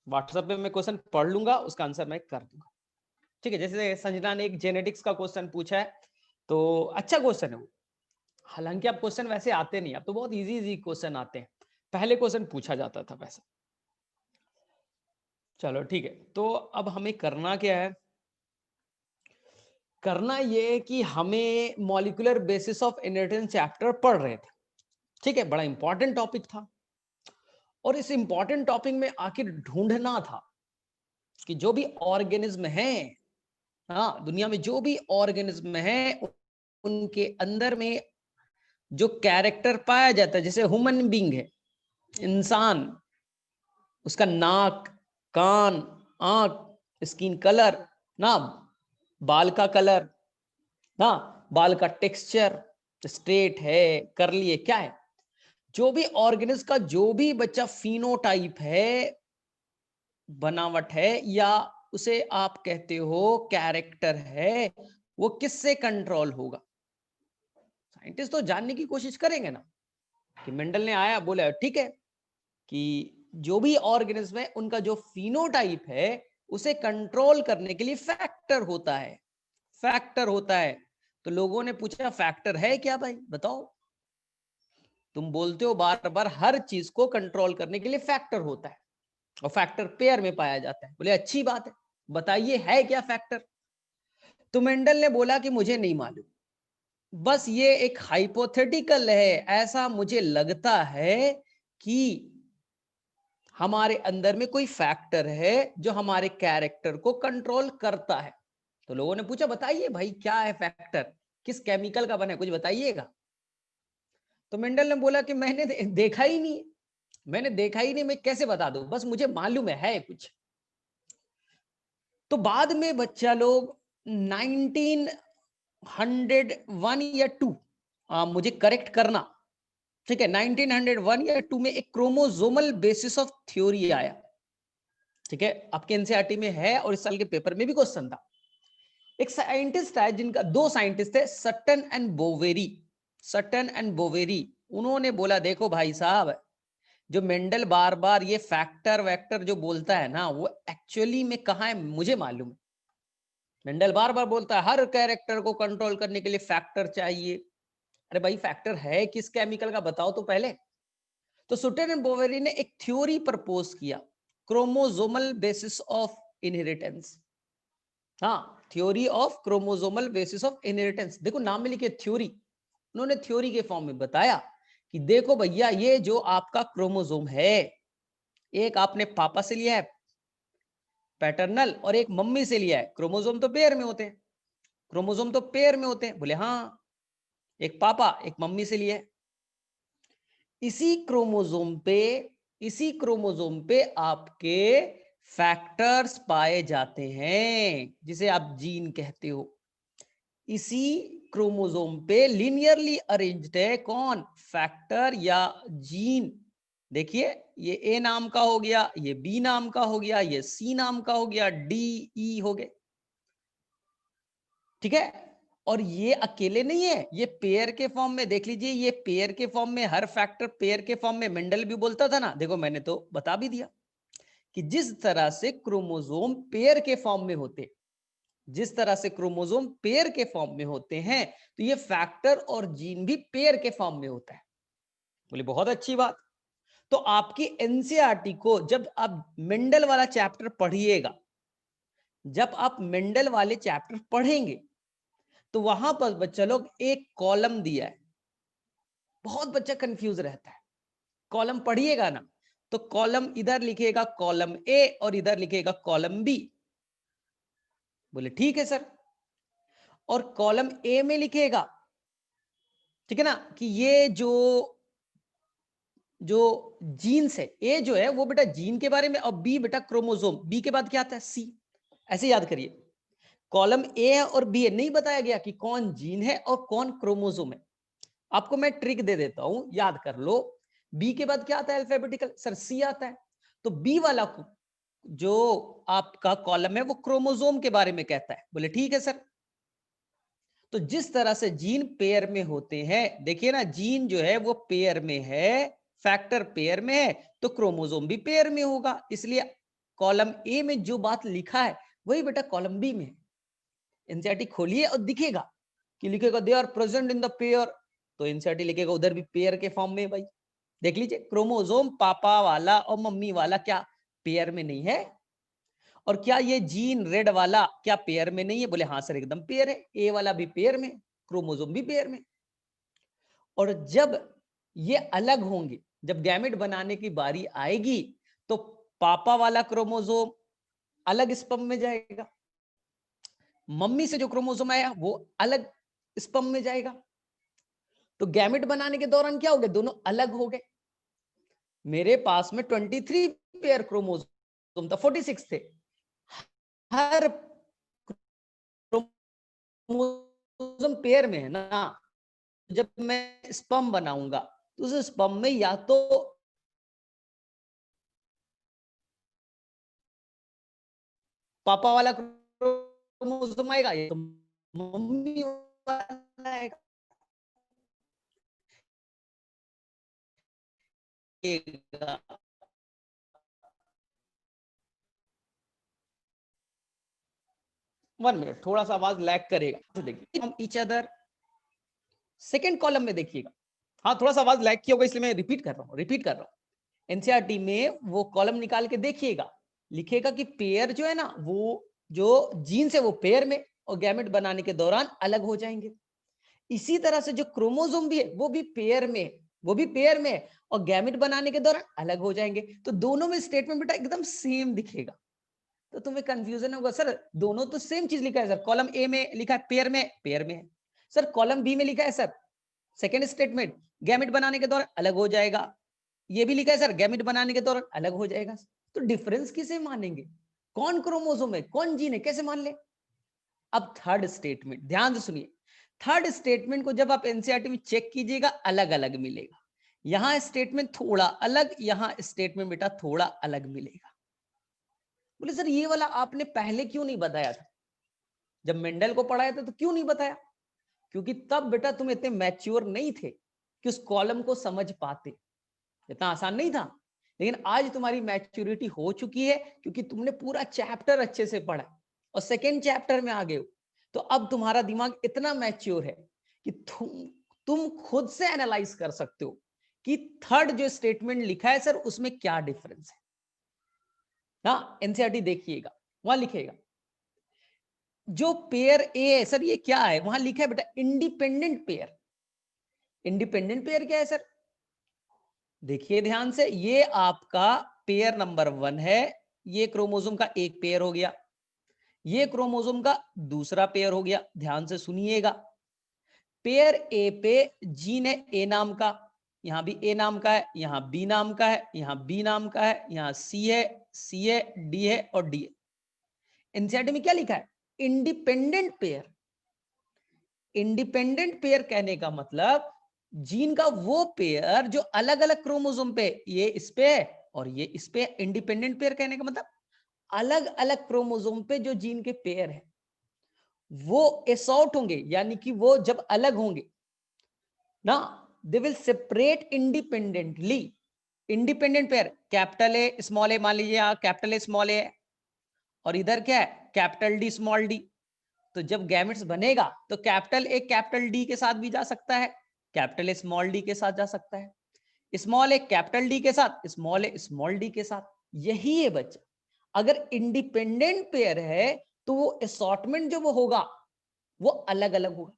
WhatsApp पे मैं question पढ़ लूंगा, उसका आंसर मैं कर दूंगा। ठीक है, जैसे संजना ने एक जेनेटिक्स का क्वेश्चन पूछा है, तो अच्छा क्वेश्चन है वो। हालांकि अब क्वेश्चन वैसे आते नहीं, अब तो बहुत इजी इजी क्वेश्चन आते हैं, पहले क्वेश्चन पूछा जाता था वैसा। चलो ठीक है, तो अब हमें करना क्या है, करना ये है कि हमें molecular basis of inheritance chapter पढ़ रहे थे। ठीक है, बड़ा इंपॉर्टेंट टॉपिक था, और इस इंपॉर्टेंट टॉपिक में आखिर ढूंढना था कि जो भी ऑर्गेनिज्म है, हाँ, दुनिया में जो भी ऑर्गेनिज्म है, उनके अंदर में जो कैरेक्टर पाया जाता है, जैसे ह्यूमन बीइंग है, इंसान, उसका नाक, कान, आंख, स्किन कलर, ना, बाल का कलर, ना, बाल का टेक्सचर स्ट्रेट है, करली है, क्या है, जो भी ऑर्गेनिज्म का जो भी बच्चा फिनोटाइप है, बनावट है, या उसे आप कहते हो कैरेक्टर है, वो किससे कंट्रोल होगा। साइंटिस्ट तो जानने की कोशिश करेंगे ना, कि मेंडल ने आया बोला ठीक है कि जो भी ऑर्गेनिज्म है उनका जो फिनोटाइप है उसे कंट्रोल करने के लिए फैक्टर होता है, फैक्टर होता है। तो लोगों ने पूछा फैक्टर है क्या भाई, बताओ। तुम बोलते हो बार बार हर चीज को कंट्रोल करने के लिए फैक्टर होता है, और फैक्टर पेयर में पाया जाता है। बोले अच्छी बात है, बताइए है क्या फैक्टर। तो मेंडल ने बोला कि मुझे नहीं मालूम, बस ये एक हाइपोथेटिकल है, ऐसा मुझे लगता है कि हमारे अंदर में कोई फैक्टर है जो हमारे कैरेक्टर को कंट्रोल करता है। तो लोगों ने पूछा बताइए भाई क्या है फैक्टर, किस केमिकल का बना है, कुछ बताइएगा। तो मेंडल ने बोला कि मैंने देखा ही नहीं, मैंने देखा ही नहीं, मैं कैसे बता दूं, बस मुझे मालूम है कुछ। तो बाद में बच्चा लोग 1901 या 2, मुझे करेक्ट करना, ठीक है, 1901 या 2 में एक क्रोमोसोमल बेसिस ऑफ थ्योरी आया। ठीक है, आपके एनसीईआरटी में है, और इस साल के पेपर में भी क्वेश्चन था। एक साइंटिस्ट है, जिनका दो साइंटिस्ट थे, Sutton and Boveri, Sutton and Boveri. उन्होंने बोला देखो भाई साहब, जो मेंडल बार बार ये फैक्टर वैक्टर जो बोलता है ना, वो एक्चुअली में कहाँ है मुझे मालूम है। मेंडल बार बार बोलता है हर कैरेक्टर को कंट्रोल करने के लिए फैक्टर चाहिए। अरे भाई फैक्टर है किस केमिकल का, बताओ तो पहले। तो सुटेन एंड बोवेरी ने एक थ्योरी प्रपोज किया, क्रोमोसोमल बेसिस ऑफ इनहेरिटेंस। हाँ, theory of chromosomal basis of inheritance, देखो नाम में लिखे थ्योरी। उन्होंने थ्योरी के फॉर्म में बताया कि देखो भैया, ये जो आपका क्रोमोसोम है, एक आपने पापा से लिया है पैटर्नल, और एक मम्मी से लिया है। क्रोमोसोम तो पेयर में होते हैं, क्रोमोसोम तो पेयर में होते हैं। बोले हाँ, एक पापा एक मम्मी से लिया है। इसी क्रोमोसोम पे, इसी क्रोमोसोम पे आपके फैक्टर्स पाए जाते हैं, जिसे आप जीन कहते हो। इसी क्रोमोसोम पे लिनियरली अरेंज्ड है कौन, फैक्टर या जीन। देखिए, ये ए नाम का हो गया, ये बी नाम का हो गया, ये सी नाम का हो गया, डी ई हो गए। ठीक है, और ये अकेले नहीं है, ये पेयर के फॉर्म में, देख लीजिए, ये पेयर के फॉर्म में, हर फैक्टर पेयर के फॉर्म में। मेंडल भी बोलता था ना, देखो मैंने तो बता भी दिया कि जिस तरह से क्रोमोसोम पेयर के फॉर्म में होते, जिस तरह से क्रोमोसोम पेयर के फॉर्म में होते हैं, तो ये फैक्टर और जीन भी पेयर के फॉर्म में होता है। बोले बहुत अच्छी बात। तो आपकी एनसीईआरटी को जब आप मेंडल वाला चैप्टर पढ़िएगा, जब आप मेंडल वाले चैप्टर पढ़ेंगे, तो वहां पर बच्चा लोग एक कॉलम दिया है, बहुत बच्चा कंफ्यूज रहता है। कॉलम पढ़िएगा ना, तो कॉलम इधर लिखेगा कॉलम ए, और इधर लिखेगा कॉलम बी। बोले ठीक है सर। और कॉलम ए में लिखेगा, ठीक है ना, कि ये जो जीन्स है, ए जो है वो बेटा जीन के बारे में, और बी बेटा क्रोमोसोम, बी के बाद क्या आता है, सी। ऐसे याद करिए, कॉलम ए है और बी है, नहीं बताया गया कि कौन जीन है और कौन क्रोमोसोम है। आपको मैं ट्रिक दे देता हूं, याद कर लो। बी के बाद क्या आता है अल्फाबेटिकल, सर सी आता है। तो बी वाला जो आपका कॉलम है वो क्रोमोसोम के बारे में कहता है। बोले ठीक है सर। तो जिस तरह से जीन पेयर में होते हैं, देखिए ना, जीन जो है वो पेयर में है, फैक्टर पेयर में है, तो क्रोमोसोम भी पेयर में होगा। इसलिए कॉलम ए में जो बात लिखा है वही बेटा कॉलम बी में है। एनसीईआरटी खोलिए और दिखेगा कि लिखेगा they are present in the pair, तो एनसीईआरटी लिखेगा उधर भी पेयर के फॉर्म में। भाई देख लीजिए, क्रोमोसोम पापा वाला और मम्मी वाला क्या पेयर में नहीं है? और क्या ये जीन रेड वाला क्या पेयर में नहीं है? बोले हाँ सर एकदम पेयर है, ए वाला भी पेयर में, क्रोमोसोम भी पेयर में। और जब ये अलग होंगे, जब गैमेट बनाने की बारी आएगी, तो पापा वाला क्रोमोसोम अलग स्पर्म में जाएगा, मम्मी से जो क्रोमोसोम आया वो अलग स्पर्म में जाएगा। तो गैमेट बनाने के दौरान क्या हो गया? दोनों अलग हो गए। मेरे पास में 23 पेयर क्रोमोसोम था, 46 थे। हर क्रोमोसोम पेयर में है ना। जब मैं स्पर्म बनाऊंगा तो उस स्पर्म में या तो पापा वाला क्रोमोसोम आएगा या तो मम्मी वाला आएगा। 1 मिनट, थोड़ा सा आवाज लैग करेगा तो देखिए हम ईच अदर। सेकेंड कॉलम में देखिएगा, हाँ थोड़ा सा आवाज लैग किया होगा इसलिए मैं रिपीट कर रहा हूँ। एनसीईआरटी में वो कॉलम निकाल के देखिएगा, लिखेगा कि पेयर जो है ना वो जो जीन से वो पेयर में और गैमेट बनाने के दौरान अलग हो जाएंगे। इसी तरह से जो क्रोमोसोम भी है वो भी पेयर में और गैमेट बनाने के दौरान अलग हो जाएंगे। तो दोनों में स्टेटमेंट बेटा एकदम सेम दिखेगा। तो तुम्हें कंफ्यूजन होगा सर दोनों तो सेम चीज लिखा है सर, कॉलम ए में लिखा है पेयर में है सर, कॉलम बी में लिखा है सर सेकेंड स्टेटमेंट गैमेट बनाने के दौरान अलग हो जाएगा, ये भी लिखा है सर गैमेट बनाने के दौरान अलग हो जाएगा। तो डिफरेंस किसे मानेंगे? कौन क्रोमोसोम है, कौन जीन है, कैसे मान ले? अब थर्ड स्टेटमेंट ध्यान से सुनिए, थर्ड स्टेटमेंट को जब आप एनसीईआरटी में चेक कीजिएगा अलग अलग मिलेगा। यहां स्टेटमेंट थोड़ा अलग, यहां स्टेटमेंट बेटा थोड़ा अलग मिलेगा। बोले सर ये वाला आपने पहले क्यों नहीं बताया था? जब मेंडल को पढ़ाया था तो क्यों नहीं बताया? क्योंकि तब बेटा तुम इतने मैच्योर नहीं थे कि उस कॉलम को समझ पाते, इतना आसान नहीं था। लेकिन आज तुम्हारी मैच्योरिटी हो चुकी है क्योंकि तुमने पूरा चैप्टर अच्छे से पढ़ा और सेकेंड चैप्टर में आ गए हो। तो अब तुम्हारा दिमाग इतना मैच्योर है कि तुम खुद से एनालाइज कर सकते हो कि थर्ड जो स्टेटमेंट लिखा है सर उसमें क्या डिफरेंस है ना। एनसीईआरटी देखिएगा, वहां लिखेगा जो पेयर ए है सर ये क्या है, वहां लिखा है बेटा इंडिपेंडेंट पेयर। इंडिपेंडेंट पेयर क्या है सर? देखिए ध्यान से, ये आपका पेयर नंबर 1 है, ये क्रोमोसोम का एक पेयर हो गया, ये क्रोमोसोम का दूसरा पेयर हो गया। ध्यान से सुनिएगा, पेयर ए पे जीन है ए नाम का, यहां भी ए नाम का है, यहां बी नाम का है, यहां बी नाम का है, यहां सी है, डी है और डी है। एनसीईआरटी में क्या लिखा है? Independent pair. इंडिपेंडेंट पेयर कहने का मतलब जीन का वो पेयर जो अलग अलग क्रोमोसोम पे, ये इस पे है और ये इस पे। इंडिपेंडेंट पेयर कहने का मतलब अलग अलग क्रोमोसोम पे जो जीन के पेयर है वो एसॉर्ट होंगे, यानी कि वो जब अलग होंगे ना, they will separate independently. Independent pair capital A small A, मान लीजिए कैपिटल ए स्मॉल ए और इधर क्या है कैपिटल डी स्मॉल डी। तो जब गैमेट्स बनेगा तो कैपिटल ए कैपिटल डी के साथ भी जा सकता है, कैपिटल ए स्मॉल डी के साथ जा सकता है, स्मॉल ए कैपिटल डी के साथ, स्मॉल ए स्मॉल डी के साथ। यही है बच्चा, अगर इंडिपेंडेंट पेयर है तो वो असॉर्टमेंट जो वो होगा वो अलग अलग होगा।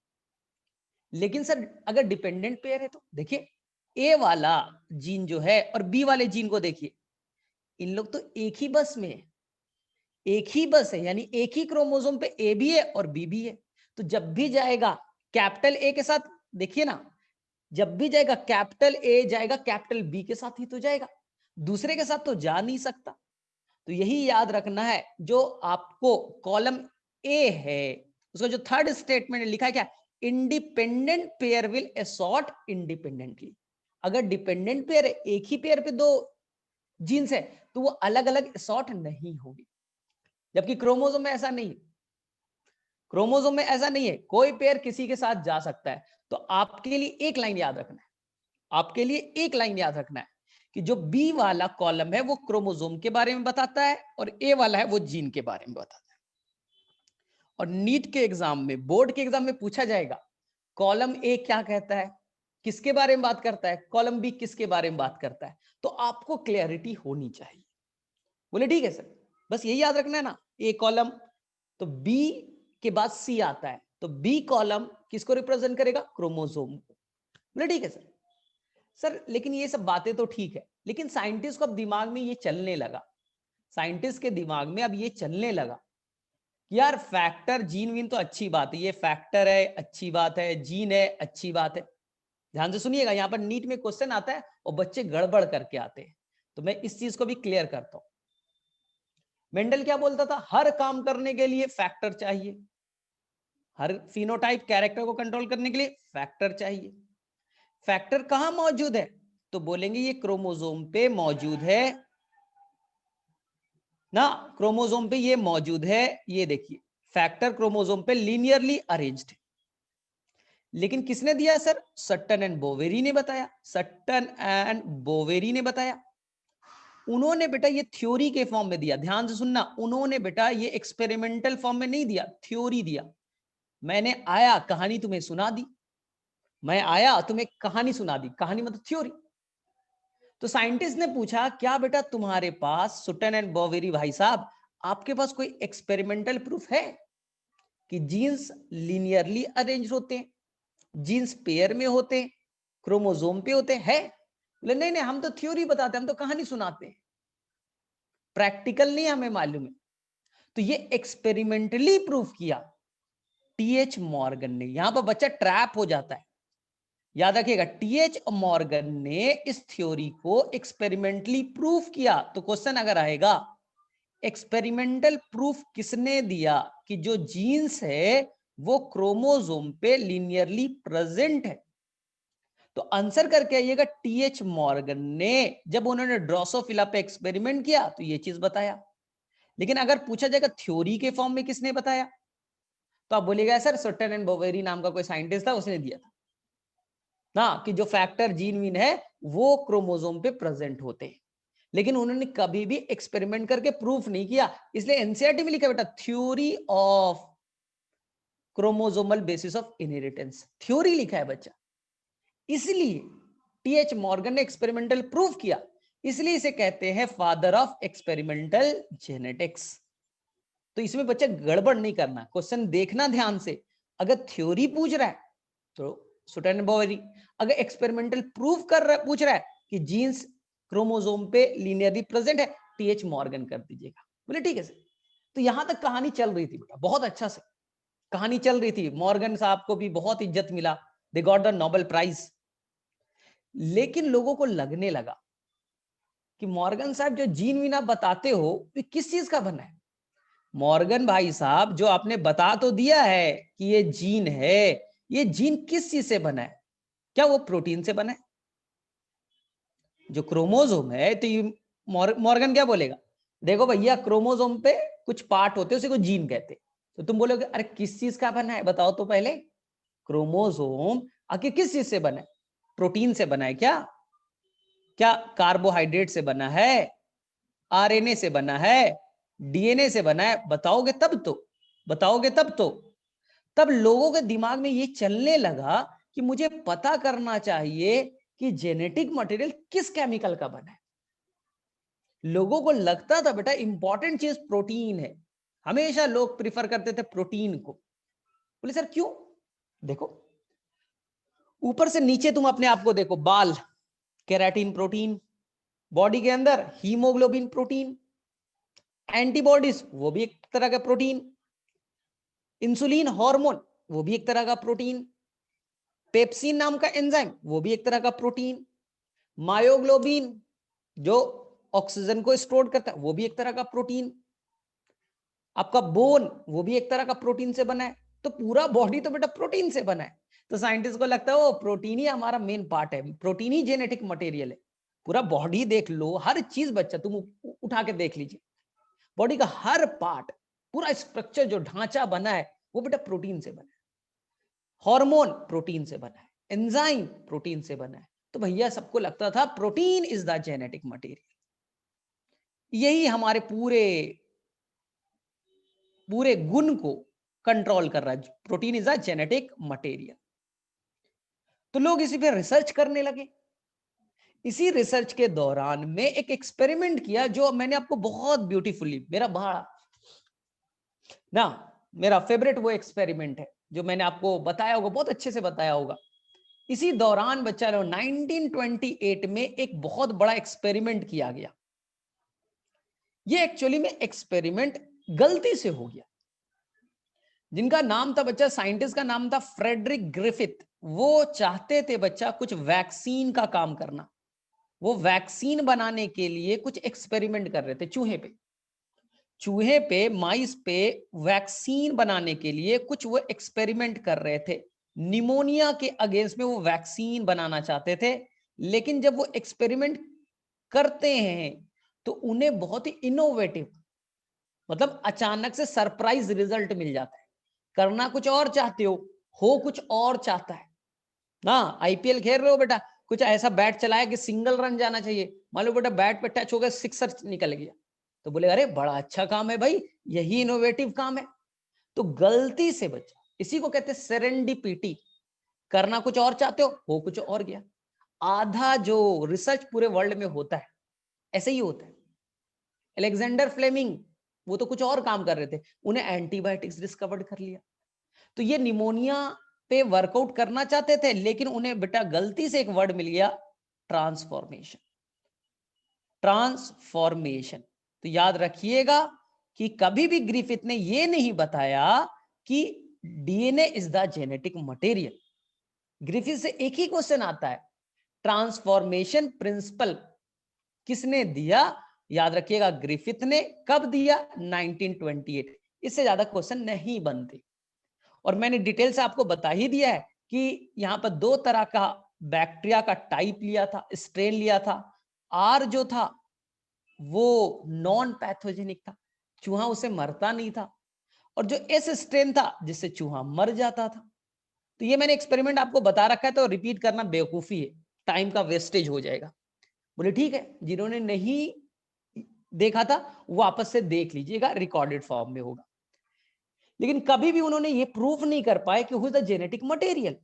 लेकिन सर अगर डिपेंडेंट पेयर है तो देखिए ए वाला जीन जो है और बी वाले जीन को देखिए, इन लोग तो एक ही बस में है, एक ही बस है, यानी एक ही क्रोमोसोम पे ए भी है और बी भी है। तो जब भी जाएगा कैपिटल ए के साथ, देखिए ना, जब भी जाएगा कैपिटल ए जाएगा कैपिटल बी के साथ ही तो जाएगा, दूसरे के साथ तो जा नहीं सकता। तो यही याद रखना है, जो आपको कॉलम ए है उसका जो थर्ड स्टेटमेंट लिखा है क्या, independent pair will assort independently. अगर डिपेंडेंट पेयर है, एक ही पेयर पे दो जीन्स है, तो वो अलग अलग असॉर्ट नहीं होगी। जबकि क्रोमोसोम में ऐसा नहीं है, क्रोमोसोम में ऐसा नहीं है, कोई पेयर किसी के साथ जा सकता है। तो आपके लिए एक लाइन याद रखना है, आपके लिए एक लाइन याद रखना है कि जो बी वाला कॉलम है वो क्रोमोसोम के बारे में बताता है और ए वाला है वो जीन के बारे में बताता है। और नीट के एग्जाम में, बोर्ड के एग्जाम में पूछा जाएगा कॉलम ए क्या कहता है, किसके बारे में बात करता है, कॉलम बी किसके बारे में बात करता है। तो आपको क्लैरिटी होनी चाहिए। बोले ठीक है सर, बस यही याद रखना है ना, ए कॉलम तो बी के बाद सी आता है, तो बी कॉलम किसको रिप्रेजेंट करेगा, क्रोमोसोम को। बोले ठीक है सर। सर लेकिन ये सब बातें तो ठीक है, लेकिन साइंटिस्ट को अब दिमाग में ये चलने लगा, साइंटिस्ट के दिमाग में अब ये चलने लगा यार फैक्टर जीन वीन तो अच्छी बात है, ये फैक्टर है अच्छी बात है, जीन है अच्छी बात है। ध्यान से सुनिएगा, यहाँ पर नीट में क्वेश्चन आता है और बच्चे गड़बड़ करके आते हैं, तो मैं इस चीज को भी क्लियर करता हूं। मेंडल क्या बोलता था, हर काम करने के लिए फैक्टर चाहिए, हर फिनोटाइप कैरेक्टर को कंट्रोल करने के लिए फैक्टर चाहिए। फैक्टर कहां मौजूद है, तो बोलेंगे ये क्रोमोसोम पे मौजूद है ना, क्रोमोसोम पे ये मौजूद है। ये देखिए फैक्टर क्रोमोसोम पे लीनियरली अरेंज्ड है। लेकिन किसने दिया सर, सट्टन एंड बोवेरी ने बताया, सट्टन एंड बोवेरी ने बताया। उन्होंने बेटा ये थ्योरी के फॉर्म में दिया, ध्यान से सुनना, उन्होंने बेटा ये एक्सपेरिमेंटल फॉर्म में नहीं दिया, थ्योरी दिया। मैंने आया कहानी तुम्हें सुना दी, मैं आया तुम्हें कहानी सुना दी, कहानी मतलब थ्योरी। तो साइंटिस्ट ने पूछा क्या बेटा तुम्हारे पास, सुटन एंड बोवेरी भाई साहब, आपके पास कोई एक्सपेरिमेंटल प्रूफ है कि जीन्स लीनियरली अरेंज होते हैं, जीन्स पेयर में होते हैं, क्रोमोसोम पे होते हैं? बोले नहीं नहीं, हम तो थ्योरी बताते हैं, हम तो कहानी सुनाते हैं, प्रैक्टिकल नहीं हमें मालूम है। तो ये एक्सपेरिमेंटली प्रूफ किया टीएच मॉर्गन ने। यहां पर बच्चा ट्रैप हो जाता है, याद रखिएगा, टीएच मॉर्गन ने इस थ्योरी को एक्सपेरिमेंटली प्रूफ किया। तो क्वेश्चन अगर आएगा एक्सपेरिमेंटल प्रूफ किसने दिया कि जो जीन्स है वो क्रोमोसोम पे लीनियरली प्रेजेंट है, तो आंसर करके आइएगा टीएच मॉर्गन ने। जब उन्होंने ड्रोसोफिला पे एक्सपेरिमेंट किया तो ये चीज बताया। लेकिन अगर पूछा जाएगा थ्योरी के फॉर्म में किसने बताया, तो आप बोलिएगा सर सट्टन एंड बोवेरी नाम का कोई साइंटिस्ट था, उसने दिया था ना, कि जो फैक्टर जीन वीन है वो क्रोमोसोम पे प्रेजेंट होते हैं। लेकिन उन्होंने कभी भी एक्सपेरिमेंट करके प्रूफ नहीं किया, इसलिए एनसीईआरटी में लिखा बेटा theory of chromosomal basis of inheritance, theory लिखा है बच्चा। इसलिए टीएच मॉर्गन ने एक्सपेरिमेंटल प्रूफ किया, इसलिए इसे कहते हैं फादर ऑफ एक्सपेरिमेंटल जेनेटिक्स। तो इसमें बच्चा गड़बड़ नहीं करना, क्वेश्चन देखना ध्यान से। अगर थ्योरी पूछ रहा है तो सुटन बोवेरी, अगर एक्सपेरिमेंटल प्रूफ कर रहा है, पूछ रहा है कि जीन्स क्रोमोसोम पे लीनियरली प्रेजेंट है, टीएच मॉर्गन कर दीजिएगा। बोले ठीक है सर। तो यहां तक कहानी चल रही थी बेटा, बहुत अच्छा से कहानी चल रही थी, मॉर्गन साहब को भी बहुत इज्जत मिला, they got the Nobel prize. लेकिन लोगों को लगने लगा कि मॉर्गन साहब जो जीन वीन आप बताते हो ये किस चीज का बना है। मॉर्गन भाई साहब जो आपने बता तो दिया है कि ये जीन है, ये जीन किस चीज से बना है, क्या वो प्रोटीन से बना है, जो क्रोमोसोम है। तो ये मॉर्गन क्या बोलेगा, देखो भैया क्रोमोसोम पे कुछ पार्ट होते हैं, उसे को जीन कहते हैं। तो तुम बोलोगे अरे किस चीज का बना है बताओ तो पहले, क्रोमोसोम आखिर किस चीज से बना है, प्रोटीन से बना है क्या, क्या कार्बोहाइड्रेट से बना है, आरएनए से बना है, डीएनए से बना है, बताओगे तब तो, बताओगे तब तो। तब लोगों के दिमाग में ये चलने लगा कि मुझे पता करना चाहिए कि जेनेटिक मटेरियल किस केमिकल का बना है। लोगों को लगता था बेटा इंपॉर्टेंट चीज प्रोटीन है, हमेशा लोग प्रिफर करते थे प्रोटीन को। बोले सर क्यों, देखो ऊपर से नीचे तुम अपने आप को देखो, बाल केराटिन प्रोटीन, बॉडी के अंदर हीमोग्लोबिन प्रोटीन, एंटीबॉडीज वो भी एक तरह का प्रोटीन, इंसुलिन हार्मोन वो भी एक तरह का प्रोटीन, पेप्सिन नाम का एंजाइम वो भी एक तरह का प्रोटीन, मायोग्लोबिन जो ऑक्सीजन को स्टोर करता है वो भी एक तरह का प्रोटीन, आपका बोन वो भी एक तरह का प्रोटीन से बना है। तो पूरा बॉडी तो बेटा प्रोटीन से बना है। तो साइंटिस्ट को लगता है वो प्रोटीन ही हमारा मेन पार्ट है, प्रोटीन ही जेनेटिक मटेरियल है। पूरा बॉडी देख लो, हर चीज बच्चा तुम उठा के देख लीजिए, बॉडी का हर पार्ट, पूरा स्ट्रक्चर जो ढांचा बना है वो बेटा प्रोटीन से बना है। हार्मोन प्रोटीन से बना है, एंजाइम प्रोटीन से बना है, तो भैया सबको लगता था protein is the genetic material, यही हमारे पूरे पूरे गुण को कंट्रोल कर रहा है, protein is a genetic material. तो लोग इसी पे रिसर्च करने लगे। इसी रिसर्च के दौरान में एक एक्सपेरिमेंट किया जो मैंने आपको बहुत ब्यूटीफुली, मेरा फेवरेट वो एक्सपेरिमेंट है जो मैंने आपको बताया होगा, बहुत अच्छे से बताया होगा। इसी दौरान बच्चा लोग 1928 में एक बहुत बड़ा एक्सपेरिमेंट किया गया। ये एक्चुअली में एक्सपेरिमेंट गलती से हो गया। जिनका नाम था बच्चा, साइंटिस्ट का नाम था फ्रेडरिक ग्रिफिथ। वो चाहते थे बच्चा कुछ वैक्सीन का काम करना। वो वैक्सीन बनाने के लिए कुछ एक्सपेरिमेंट कर रहे थे चूहे पे माइस पे वैक्सीन बनाने के लिए कुछ वो एक्सपेरिमेंट कर रहे थे। निमोनिया के अगेंस्ट में वो वैक्सीन बनाना चाहते थे। लेकिन जब वो एक्सपेरिमेंट करते हैं तो उन्हें बहुत ही इनोवेटिव, मतलब अचानक से सरप्राइज रिजल्ट मिल जाता है। करना कुछ और चाहते हो कुछ और चाहता है ना। आईपीएल खेल रहे हो बेटा, कुछ ऐसा बैट चलाया कि सिंगल रन जाना चाहिए, मान लो बेटा बैट पे टच हो गया, सिक्सर निकल गया, तो बोले अरे बड़ा अच्छा काम है भाई, यही इनोवेटिव काम है। तो गलती से बच्चा, इसी को कहते हैं सेरेंडिपिटी, करना कुछ और चाहते हो कुछ और गया। आधा जो रिसर्च पूरे वर्ल्ड में होता है ऐसे ही होता है। अलेक्जेंडर फ्लेमिंग वो तो कुछ और काम कर रहे थे, उन्हें एंटीबायोटिक्स डिस्कवर्ड कर लिया। तो ये निमोनिया पे वर्कआउट करना चाहते थे, लेकिन उन्हें बेटा गलती से एक वर्ड मिल गया, ट्रांसफॉर्मेशन। ट्रांसफॉर्मेशन, तो याद रखिएगा कि कभी भी ग्रिफिथ ने यह नहीं बताया कि DNA is the genetic material. Griffith से एक ही क्वेश्चन आता है, ट्रांसफॉर्मेशन प्रिंसिपल किसने दिया? याद रखिएगा ग्रिफिथ ने। कब दिया? 1928। इससे ज्यादा क्वेश्चन नहीं बनते। और मैंने डिटेल से आपको बता ही दिया है कि यहां पर दो तरह का बैक्टीरिया का टाइप लिया था, स्ट्रेन लिया था। आर जो था वो नॉन पैथोजेनिक था, चूहा उसे मरता नहीं था। और जो एस स्ट्रेन था जिससे चूहा मर जाता था। तो ये मैंने एक्सपेरिमेंट आपको बता रखा है, तो रिपीट करना बेवकूफी है, टाइम का वेस्टेज हो जाएगा। बोले ठीक है, जिन्होंने नहीं देखा था वो आपस से देख लीजिएगा, रिकॉर्डेड फॉर्म में होगा। लेकिन कभी भी उन्होंने ये प्रूफ नहीं कर पाए कि who is the genetic material.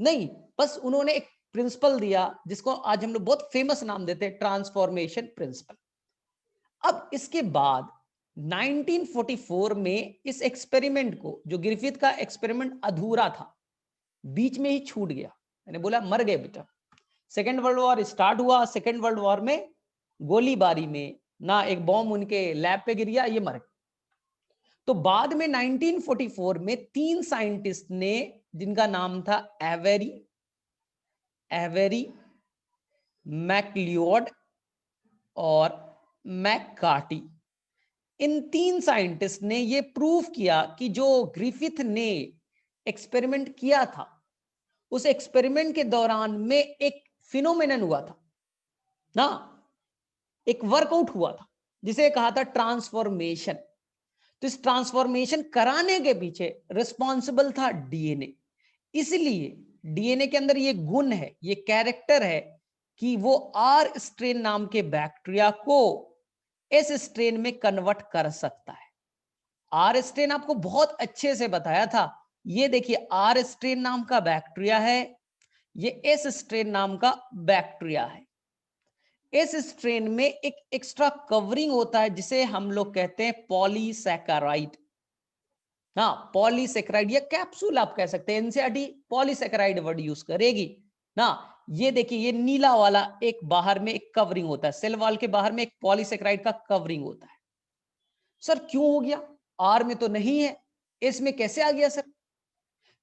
नहीं, बस उन्होंने एक प्रिंसिपल दिया जिसको आज हम लोग बहुत फेमस नाम देते हैं, ट्रांसफॉर्मेशन प्रिंसिपल। अब इसके बाद 1944 में इस एक्सपेरिमेंट को, जो ग्रिफिथ का एक्सपेरिमेंट अधूरा था, बीच में ही छूट गया। मैंने बोला मर गए बेटा। सेकेंड वर्ल्ड वॉर स्टार्ट हुआ, सेकेंड वर्ल्ड वॉर में गोलीबारी में ना एक बॉम्ब उनके लैब पे गिर गया, ये मर गए। तो बाद में 1944 में तीन साइंटिस्ट ने, जिनका नाम था एवेरी, मैकलियोड और मैककार्टी, इन तीन साइंटिस्ट ने यह प्रूव किया कि जो ग्रिफिथ ने एक्सपेरिमेंट किया था, उस एक्सपेरिमेंट के दौरान में एक फिनोमेनन हुआ था ना, एक वर्कआउट हुआ था जिसे कहा था ट्रांसफॉर्मेशन। तो इस ट्रांसफॉर्मेशन कराने के पीछे रिस्पॉन्सिबल था डीएनए। इसलिए डीएनए के अंदर ये गुण है, ये कैरेक्टर है कि वो आर स्ट्रेन नाम के बैक्टीरिया को एस स्ट्रेन में कन्वर्ट कर सकता है। आर स्ट्रेन आपको बहुत अच्छे से बताया था। ये देखिए आर स्ट्रेन नाम का बैक्टीरिया है, ये एस स्ट्रेन नाम का बैक्टीरिया है। इस स्ट्रेन में एक एक्स्ट्रा कवरिंग होता है जिसे हम लोग कहते हैं पॉलीसैकेराइड। हाँ, पॉलीसैकेराइड या कैप्सूल आप कह सकते हैं, एनसीईआरटी पॉलीसैकेराइड वर्ड यूज करेगी ना। ये देखिए, ये नीला वाला एक बाहर में एक कवरिंग होता है, सेल वॉल के बाहर में एक पॉलीसैकेराइड का कवरिंग होता है। सर क्यों हो गया? आर में तो नहीं है, इसमें कैसे आ गया सर?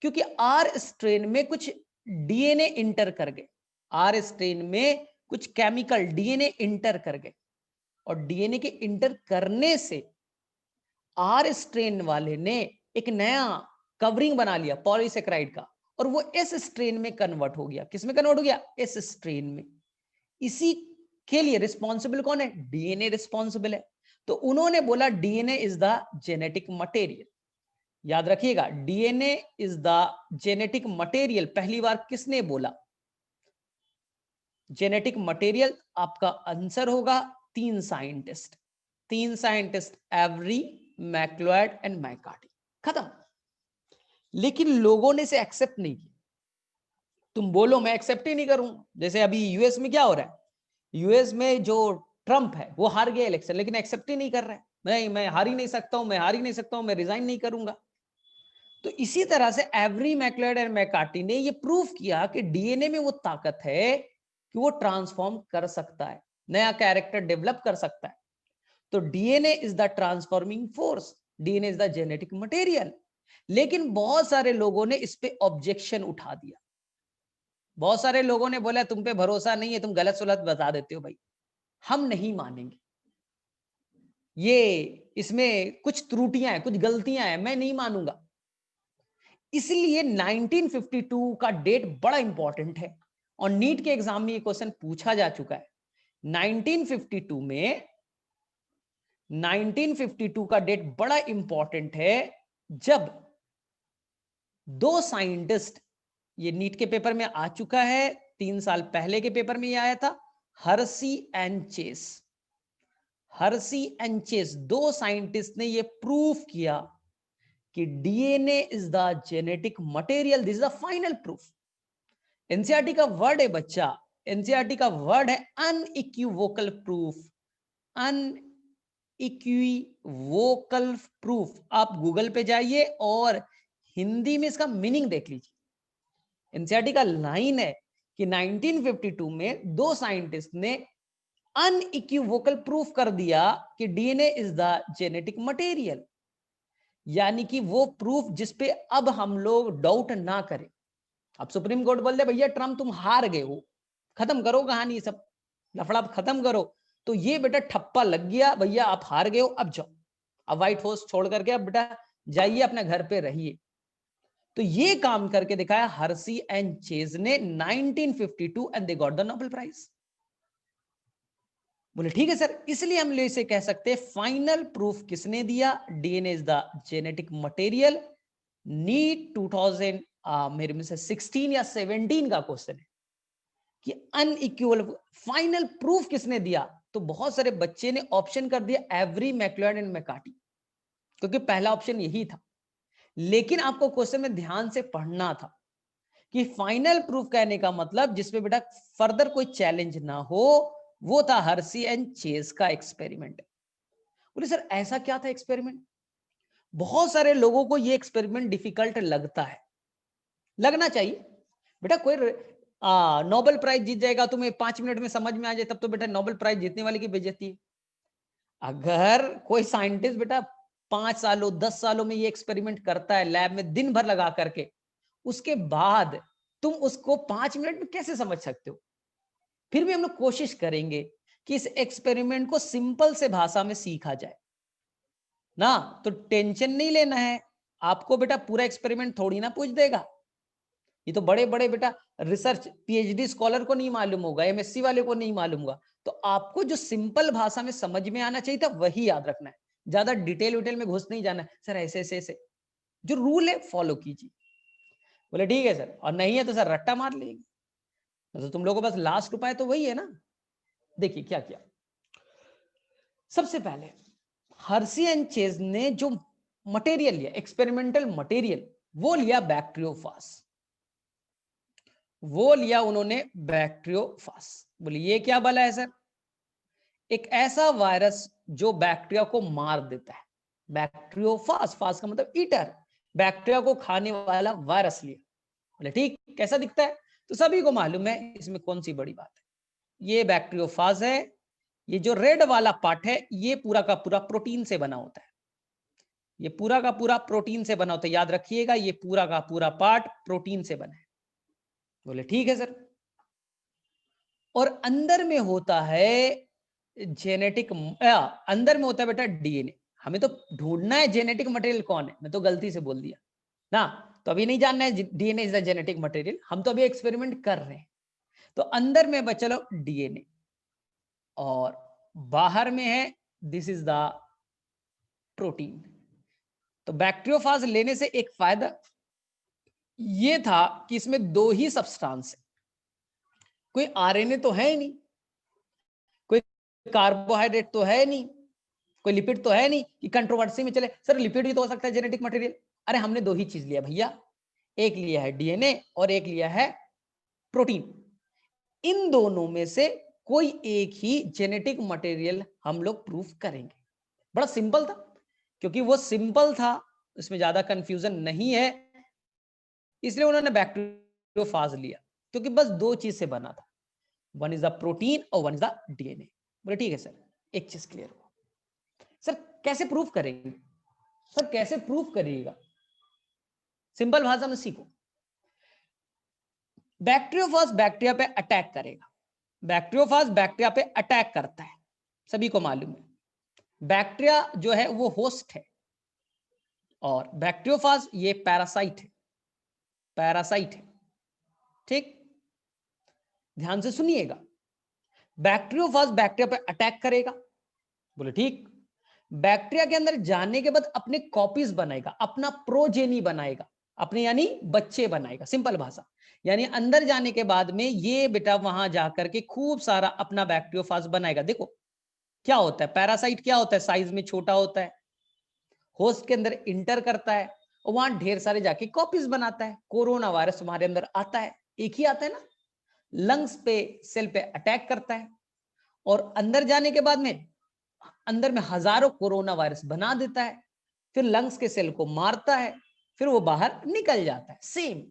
क्योंकि आर स्ट्रेन में कुछ डीएनए इंटर कर गए, आर स्ट्रेन में कुछ केमिकल डीएनए इंटर कर गए, और डीएनए के इंटर करने से आर स्ट्रेन वाले ने एक नया कवरिंग बना लिया पॉलीसैकेराइड का, और वो एस स्ट्रेन में कन्वर्ट हो गया। किस में कन्वर्ट हो गया? एस स्ट्रेन में। इसी के लिए रिस्पॉन्सिबल कौन है? डीएनए रिस्पॉन्सिबल है। तो उन्होंने बोला DNA is the genetic material. याद रखिएगा, DNA is the genetic material पहली बार किसने बोला? जेनेटिक मटेरियल आपका आंसर होगा 3 scientist, 3 scientist, Avery, MacLeod and McCarty, खत्म। लेकिन लोगों ने इसे एक्सेप्ट नहीं किया। तुम बोलो मैं एक्सेप्ट ही नहीं करूंगा। जैसे अभी यूएस में क्या हो रहा है, यूएस में जो ट्रम्प है वो हार गया इलेक्शन, लेकिन एक्सेप्ट ही नहीं कर रहा है, नहीं मैं हार ही नहीं सकता हूं, मैं हार ही नहीं सकता हूं, मैं रिजाइन नहीं करूंगा। तो इसी तरह से एवरी, मैक्लोएड और मैकार्टी ने ये प्रूव किया कि डीएनए में वो ताकत है कि वो ट्रांसफॉर्म कर सकता है, नया कैरेक्टर डेवलप कर सकता है। तो DNA is the transforming force, DNA is the genetic material. लेकिन बहुत सारे लोगों ने इस पे ऑब्जेक्शन उठा दिया। बहुत सारे लोगों ने बोला तुम पे भरोसा नहीं है, तुम गलत सुलत बता देते हो। भाई हम नहीं मानेंगे, ये इसमें कुछ त्रुटियां हैं, कुछ गलतियां हैं, मैं नहीं मानूंगा। इसलिए 1952 का डेट बड़ा इंपॉर्टेंट है और नीट के एग्जाम में ये क्वेश्चन पूछा जा चुका है। 1952 का डेट बड़ा इंपॉर्टेंट है, जब 2 साइंटिस्ट, ये नीट के पेपर में आ चुका है, 3 साल पहले के पेपर में ये आया था, Hershey and Chase. Hershey and Chase 2 scientist ने ये प्रूफ किया कि DNA is the genetic material, this is the final proof. NCERT का वर्ड है बच्चा, एनसीईआरटी का वर्ड है अनइक्विवोकल प्रूफ, अनइक्विवोकल प्रूफ। आप गूगल पे जाइए और हिंदी में इसका मीनिंग देख लीजिए। एनसीईआरटी का लाइन है कि 1952 में 2 साइंटिस्ट ने अनइक्विवोकल प्रूफ कर दिया कि DNA is the genetic material, यानी कि वो प्रूफ जिसपे अब हम लोग डाउट ना करें। अब सुप्रीम कोर्ट बोल दे भैया ट्रम्प तुम हार गए हो, खत्म करो कहानी, सब लफड़ा खत्म करो, तो ये बेटा ठप्पा लग गया, भैया आप हार गए हो, अब जाओ, अब व्हाइट हाउस छोड़ करके अब बेटा जाइए अपने घर पे रहिए। तो ये काम करके दिखाया हर्सी एंड चेज ने 1952 and they got the Nobel prize. बोले ठीक है सर, इसलिए हम इसे कह सकते हैं फाइनल प्रूफ किसने दिया, DNA is the genetic material. NEET 2000 मेरे में से 16 या 17 का क्वेश्चन है कि अनइक्वल फाइनल प्रूफ किसने दिया। तो बहुत सारे बच्चे ने ऑप्शन कर दिया एवरी, मैक्लोएड एंड मैकार्टी, क्योंकि पहला ऑप्शन यही था। लेकिन आपको क्वेश्चन में ध्यान से पढ़ना था कि फाइनल प्रूफ कहने का मतलब जिसमें बेटा फर्दर कोई चैलेंज ना हो, वो था हर्सी एंड चेज का एक्सपेरिमेंट। बोले सर ऐसा क्या था एक्सपेरिमेंट? बहुत सारे लोगों को ये एक्सपेरिमेंट डिफिकल्ट लगता है, लगना चाहिए बेटा। कोई नोबेल प्राइज जीत जाएगा, तुम्हें 5 मिनट में समझ में आ जाए, तब तो बेटा नोबेल प्राइज जीतने वाले की बेइज्जती है। अगर कोई साइंटिस्ट बेटा 5 सालों 10 सालों में ये एक्सपेरिमेंट करता है लैब में दिन भर लगा करके, उसके बाद तुम उसको 5 मिनट में कैसे समझ सकते हो? फिर भी हम लोग कोशिश करेंगे कि इस एक्सपेरिमेंट को सिंपल से भाषा में सीखा जाए ना। तो टेंशन नहीं लेना है आपको बेटा, पूरा एक्सपेरिमेंट थोड़ी ना पूछ देगा। ये तो बड़े बड़े बेटा रिसर्च पीएचडी स्कॉलर को नहीं मालूम होगा, एमएससी वाले को नहीं मालूम होगा। तो आपको जो सिंपल भाषा में समझ में आना चाहिए था वही याद रखना है, ज्यादा डिटेल विटेल में घुस नहीं जाना है। सर ऐसे ऐसे ऐसे जो रूल है फॉलो कीजिए। बोले ठीक है सर, और नहीं है तो सर रट्टा मार लेंगे। तो तुम लोगों को बस लास्ट उपाय तो वही है ना। देखिए क्या किया, सबसे पहले हर्सी एंड चेज ने जो मटेरियल लिया, एक्सपेरिमेंटल मटेरियल, वो लिया बैक्टीरियोफाज, वो लिया उन्होंने बैक्टीरियोफाज। बोलिए ये क्या बला है सर? एक ऐसा वायरस जो बैक्टीरिया को मार देता है। बैक्टीरियोफाज, फाज का मतलब ईटर, बैक्टीरिया को खाने वाला वायरस लिया। बोले ठीक, कैसा दिखता है? तो सभी को मालूम है, इसमें कौन सी बड़ी बात है। ये बैक्टीरियोफाज है, ये जो रेड वाला पार्ट है ये पूरा का पूरा प्रोटीन से बना होता है, ये पूरा का पूरा प्रोटीन से बना होता है, याद रखिएगा ये पूरा का पूरा पार्ट प्रोटीन से बना है। बोले ठीक है सर, और अंदर में होता है जेनेटिक, अंदर में होता है बेटा डीएनए। हमें तो ढूंढना है जेनेटिक मटेरियल कौन है, मैं तो गलती से बोल दिया ना, तो अभी नहीं जानना है DNA is the genetic material, हम तो अभी एक्सपेरिमेंट कर रहे हैं। तो अंदर में चलो डीएनए, और बाहर में है दिस इज द प्रोटीन। तो बैक्टीरियोफाज लेने से एक फायदा ये था कि इसमें 2 ही सब्सटेंस है, कोई आरएनए तो है ही नहीं, कोई कार्बोहाइड्रेट तो है नहीं, कोई लिपिड तो है नहीं कि कंट्रोवर्सी में चले सर लिपिड भी तो हो सकता है जेनेटिक मटेरियल। अरे हमने दो ही चीज लिया भैया, एक लिया है डीएनए और एक लिया है प्रोटीन। इन दोनों में से कोई एक ही जेनेटिक मटेरियल हम लोग प्रूफ करेंगे। बड़ा सिंपल था, क्योंकि वो सिंपल था, इसमें ज्यादा कंफ्यूजन नहीं है, इसलिए उन्होंने बैक्टीरियोफाज लिया, क्योंकि बस दो चीज से बना था, वन इज द प्रोटीन और वन इज द डीएनए। बोले ठीक है सर, एक चीज क्लियर हुआ। सर कैसे प्रूफ करेंगे, सर कैसे प्रूफ करिएगा? सिंपल भाषा में सीखो। बैक्टीरियोफाज बैक्टीरिया पे अटैक करेगा, बैक्टीरियोफाज बैक्टीरिया पे अटैक करता है, सभी को मालूम है। बैक्टीरिया जो है वो होस्ट है और बैक्टीरियोफाज ये पैरासाइट है, पैरासाइट है। ठीक, ध्यान से सुनिएगा। बैक्टीरियोफाज बैक्टीरिया पे अटैक करेगा, बोले ठीक। बैक्टीरिया के अंदर जाने के बाद अपने कॉपीज बनाएगा, अपना प्रोजेनी बनाएगा, अपने यानी बच्चे बनाएगा, सिंपल भाषा। यानी अंदर जाने के बाद में ये बेटा वहां जाकर के खूब सारा अपना बैक्टीरियोफाज बनाएगा। देखो क्या होता है, पैरासाइट क्या होता है, साइज में छोटा होता है, होस्ट के अंदर इंटर करता है और वहां ढेर सारे जाके कॉपीज बनाता है। कोरोना वायरस तुम्हारे अंदर आता है, एक ही आता है ना, लंग्स पे सेल पे अटैक करता है और अंदर जाने के बाद में अंदर में हजारों कोरोना वायरस बना देता है, फिर लंग्स के सेल को मारता है, फिर वो बाहर निकल जाता है। सेम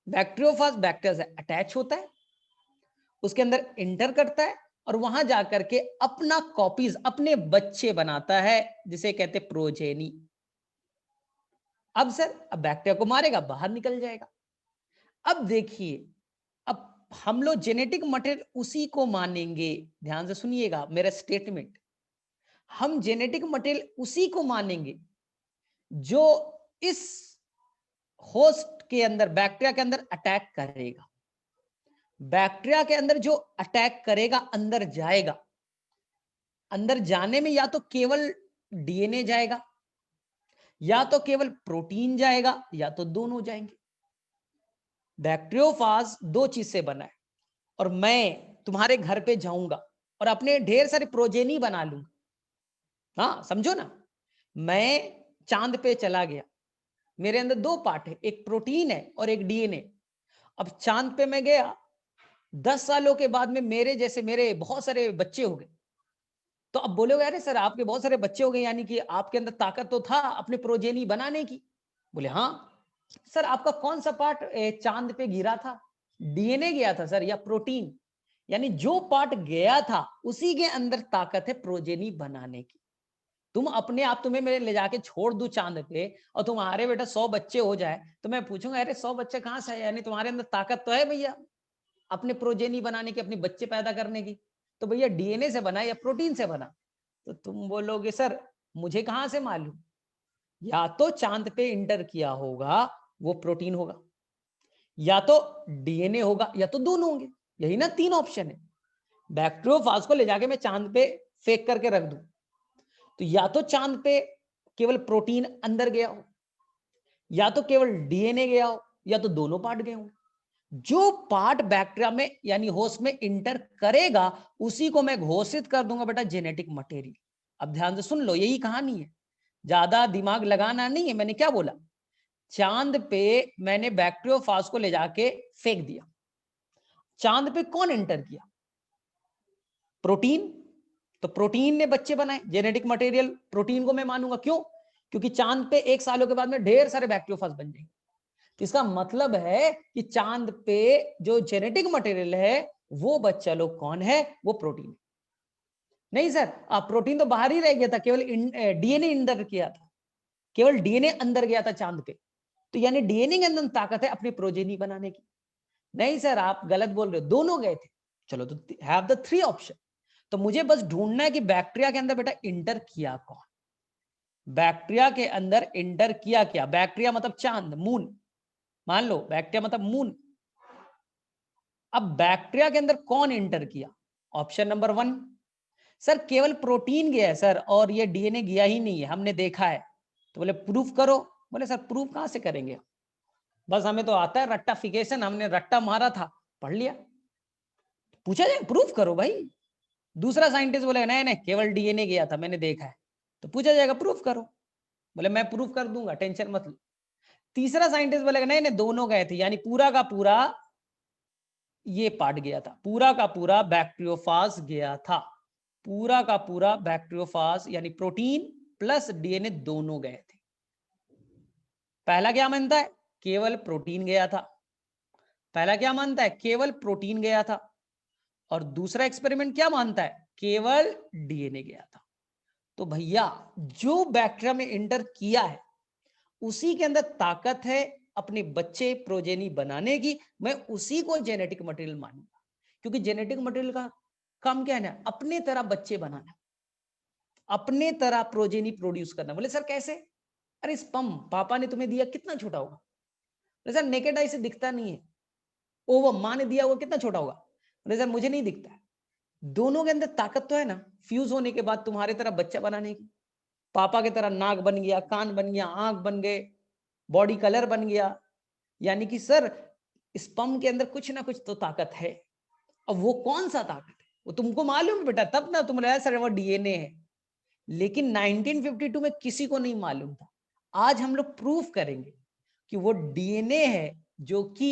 बैक्टीरियोफाज बैक्टीरिया से अटैच होता है, उसके अंदर इंटर करता है और वहां जाकर के अपना कॉपीज, अपने बच्चे बनाता है, जिसे कहते प्रोजेनी। अब सर अब बैक्टीरिया को मारेगा, बाहर निकल जाएगा। अब देखिए, अब हम लोग जेनेटिक मटेरियल उसी को मानेंगे, ध्यान से सुनिएगा मेरा स्टेटमेंट, हम जेनेटिक मटेरियल उसी को मानेंगे जो इस होस्ट के अंदर बैक्टीरिया के अंदर अटैक करेगा। बैक्टीरिया के अंदर जो अटैक करेगा अंदर जाएगा, अंदर जाने में या तो केवल डीएनए जाएगा, या तो केवल प्रोटीन जाएगा, या तो दोनों जाएंगे। बैक्टीरियोफाज दो चीज से बना है और मैं तुम्हारे घर पे जाऊंगा और अपने ढेर सारे प्रोजेनी बना लूंगा। हाँ समझो ना, मैं चांद पे चला गया, मेरे अंदर दो पार्ट है, एक प्रोटीन है और एक डीएनए। अब चांद पे मैं गया, 10 सालों के बाद में मेरे जैसे मेरे बहुत सारे बच्चे हो गए। तो अब बोलोगे अरे सर आपके बहुत सारे बच्चे हो गए, यानी कि आपके अंदर ताकत तो था अपने प्रोजेनी बनाने की। बोले हाँ। सर आपका कौन सा पार्ट चांद पे गिरा था, डीएनए गया था सर या प्रोटीन? यानी जो पार्ट गया था उसी के अंदर ताकत है प्रोजेनी बनाने की। तुम अपने आप, तुम्हें मैं ले जाके छोड़ दूं चांद पे और तुम्हारे बेटा 100 बच्चे हो जाए, तो मैं पूछूंगा अरे 100 बच्चे कहां से है? यानी तुम्हारे अंदर ताकत तो है भैया अपने प्रोजेनी बनाने की, अपने बच्चे पैदा करने की। तो भैया डीएनए से बना या प्रोटीन से बना? तो तुम बोलोगे सर मुझे कहां से मालूम, या तो चांद पे इंटर किया होगा वो प्रोटीन होगा, या तो डीएनए होगा, या तो दोनों होंगे। यही ना तीन ऑप्शन है। बैक्टीरियोफाज को ले जाके मैं चांद पे फेंक करके रख दूं, तो या तो चांद पे केवल प्रोटीन अंदर गया हो, या तो केवल डीएनए गया हो, या तो दोनों पार्ट गए हों। जो पार्ट बैक्टीरिया में यानी होस्ट में इंटर करेगा उसी को मैं घोषित कर दूंगा बेटा जेनेटिक मटेरियल। अब ध्यान से सुन लो, यही कहानी है, ज्यादा दिमाग लगाना नहीं है। मैंने क्या बोला, चांद पे मैंने बैक्टीरियोफाज को ले जाके फेंक दिया, चांद पे कौन एंटर किया? प्रोटीन। तो प्रोटीन ने बच्चे बनाए, जेनेटिक मटेरियल प्रोटीन को मैं मानूंगा। क्यों? क्योंकि चांद पे 1 सालों के बाद में ढेर सारे बैक्टीरियोफाज बन जाएंगे। इसका मतलब है कि चांद पे जो जेनेटिक मटेरियल है वो बच्चा लोग कौन है? वो प्रोटीन। नहीं सर प्रोटीन तो बाहर ही रह गया था, केवल डीएनए अंदर किया था, केवल डीएनए अंदर गया था चांद पे, तो यानी डीएनए के अंदर ताकत है अपनी प्रोजेनी बनाने की। नहीं सर आप गलत बोल रहे हो, दोनों गए थे। चलो तो हैव द 3 ऑप्शन। तो मुझे बस ढूंढना है कि बैक्टीरिया के अंदर बेटा इंटर किया कौन, बैक्टीरिया के अंदर इंटर किया क्या? बैक्टीरिया मतलब चांद, मून, मान लो बैक्टीरिया मतलब मून। अब बैक्टीरिया के अंदर कौन इंटर किया? ऑप्शन नंबर 1, सर केवल प्रोटीन गया है सर और ये डीएनए गया ही नहीं है, हमने देखा है। तो बोले प्रूफ करो। बोले सर प्रूफ कहां से करेंगे, बस हमें तो आता है रट्टाफिकेशन, हमने रट्टा मारा था, पढ़ लिया। पूछा जाए प्रूफ करो भाई। दूसरा साइंटिस्ट बोलेगा नहीं नहीं केवल डीएनए गया था मैंने देखा है, तो पूछा जाएगा प्रूफ करो, बोले मैं प्रूफ कर दूंगा टेंशन मत लो। तीसरा साइंटिस्ट बोलेगा नहीं नहीं दोनों गए थे, यानी पूरा का पूरा ये पार्ट गया था, पूरा का पूरा बैक्टीरियोफाज गया था, पूरा का पूरा बैक्टीरियोफाज यानी प्रोटीन प्लस डीएनए दोनों गए थे। पहला क्या मानता है केवल प्रोटीन गया था, पहला क्या मानता है केवल प्रोटीन गया था, और दूसरा एक्सपेरिमेंट क्या मानता है केवल डीएनए गया था। तो भैया जो बैक्टीरिया में इंटर किया है उसी के अंदर ताकत है अपने बच्चे प्रोजेनी बनाने की, मैं उसी को जेनेटिक मटेरियल मानूंगा, क्योंकि जेनेटिक मटेरियल का काम क्या है ना अपने तरह बच्चे बनाना, अपने तरह प्रोजेनी प्रोड्यूस करना। बोले सर कैसे? अरे स्पर्म पापा ने तुम्हें दिया कितना छोटा होगा? बोले सर नेकेड आई से दिखता नहीं है। ओवम माँ ने दिया होगा कितना छोटा होगा? बोले सर मुझे नहीं दिखता है। दोनों के अंदर ताकत तो है ना फ्यूज होने के बाद तुम्हारे तरह बच्चा बनाने की, पापा की तरह नाक बन गया, कान बन गया, आंख बन गए, बॉडी कलर बन गया, यानी कि सर स्पर्म के अंदर कुछ ना कुछ तो ताकत है। अब वो कौन सा ताकत है वो तुमको मालूम है बेटा, तब ना तुम रहे सर वो डीएनए है। लेकिन 1952 में किसी को नहीं मालूम था। आज हम लोग प्रूफ करेंगे कि वो डीएनए है जो कि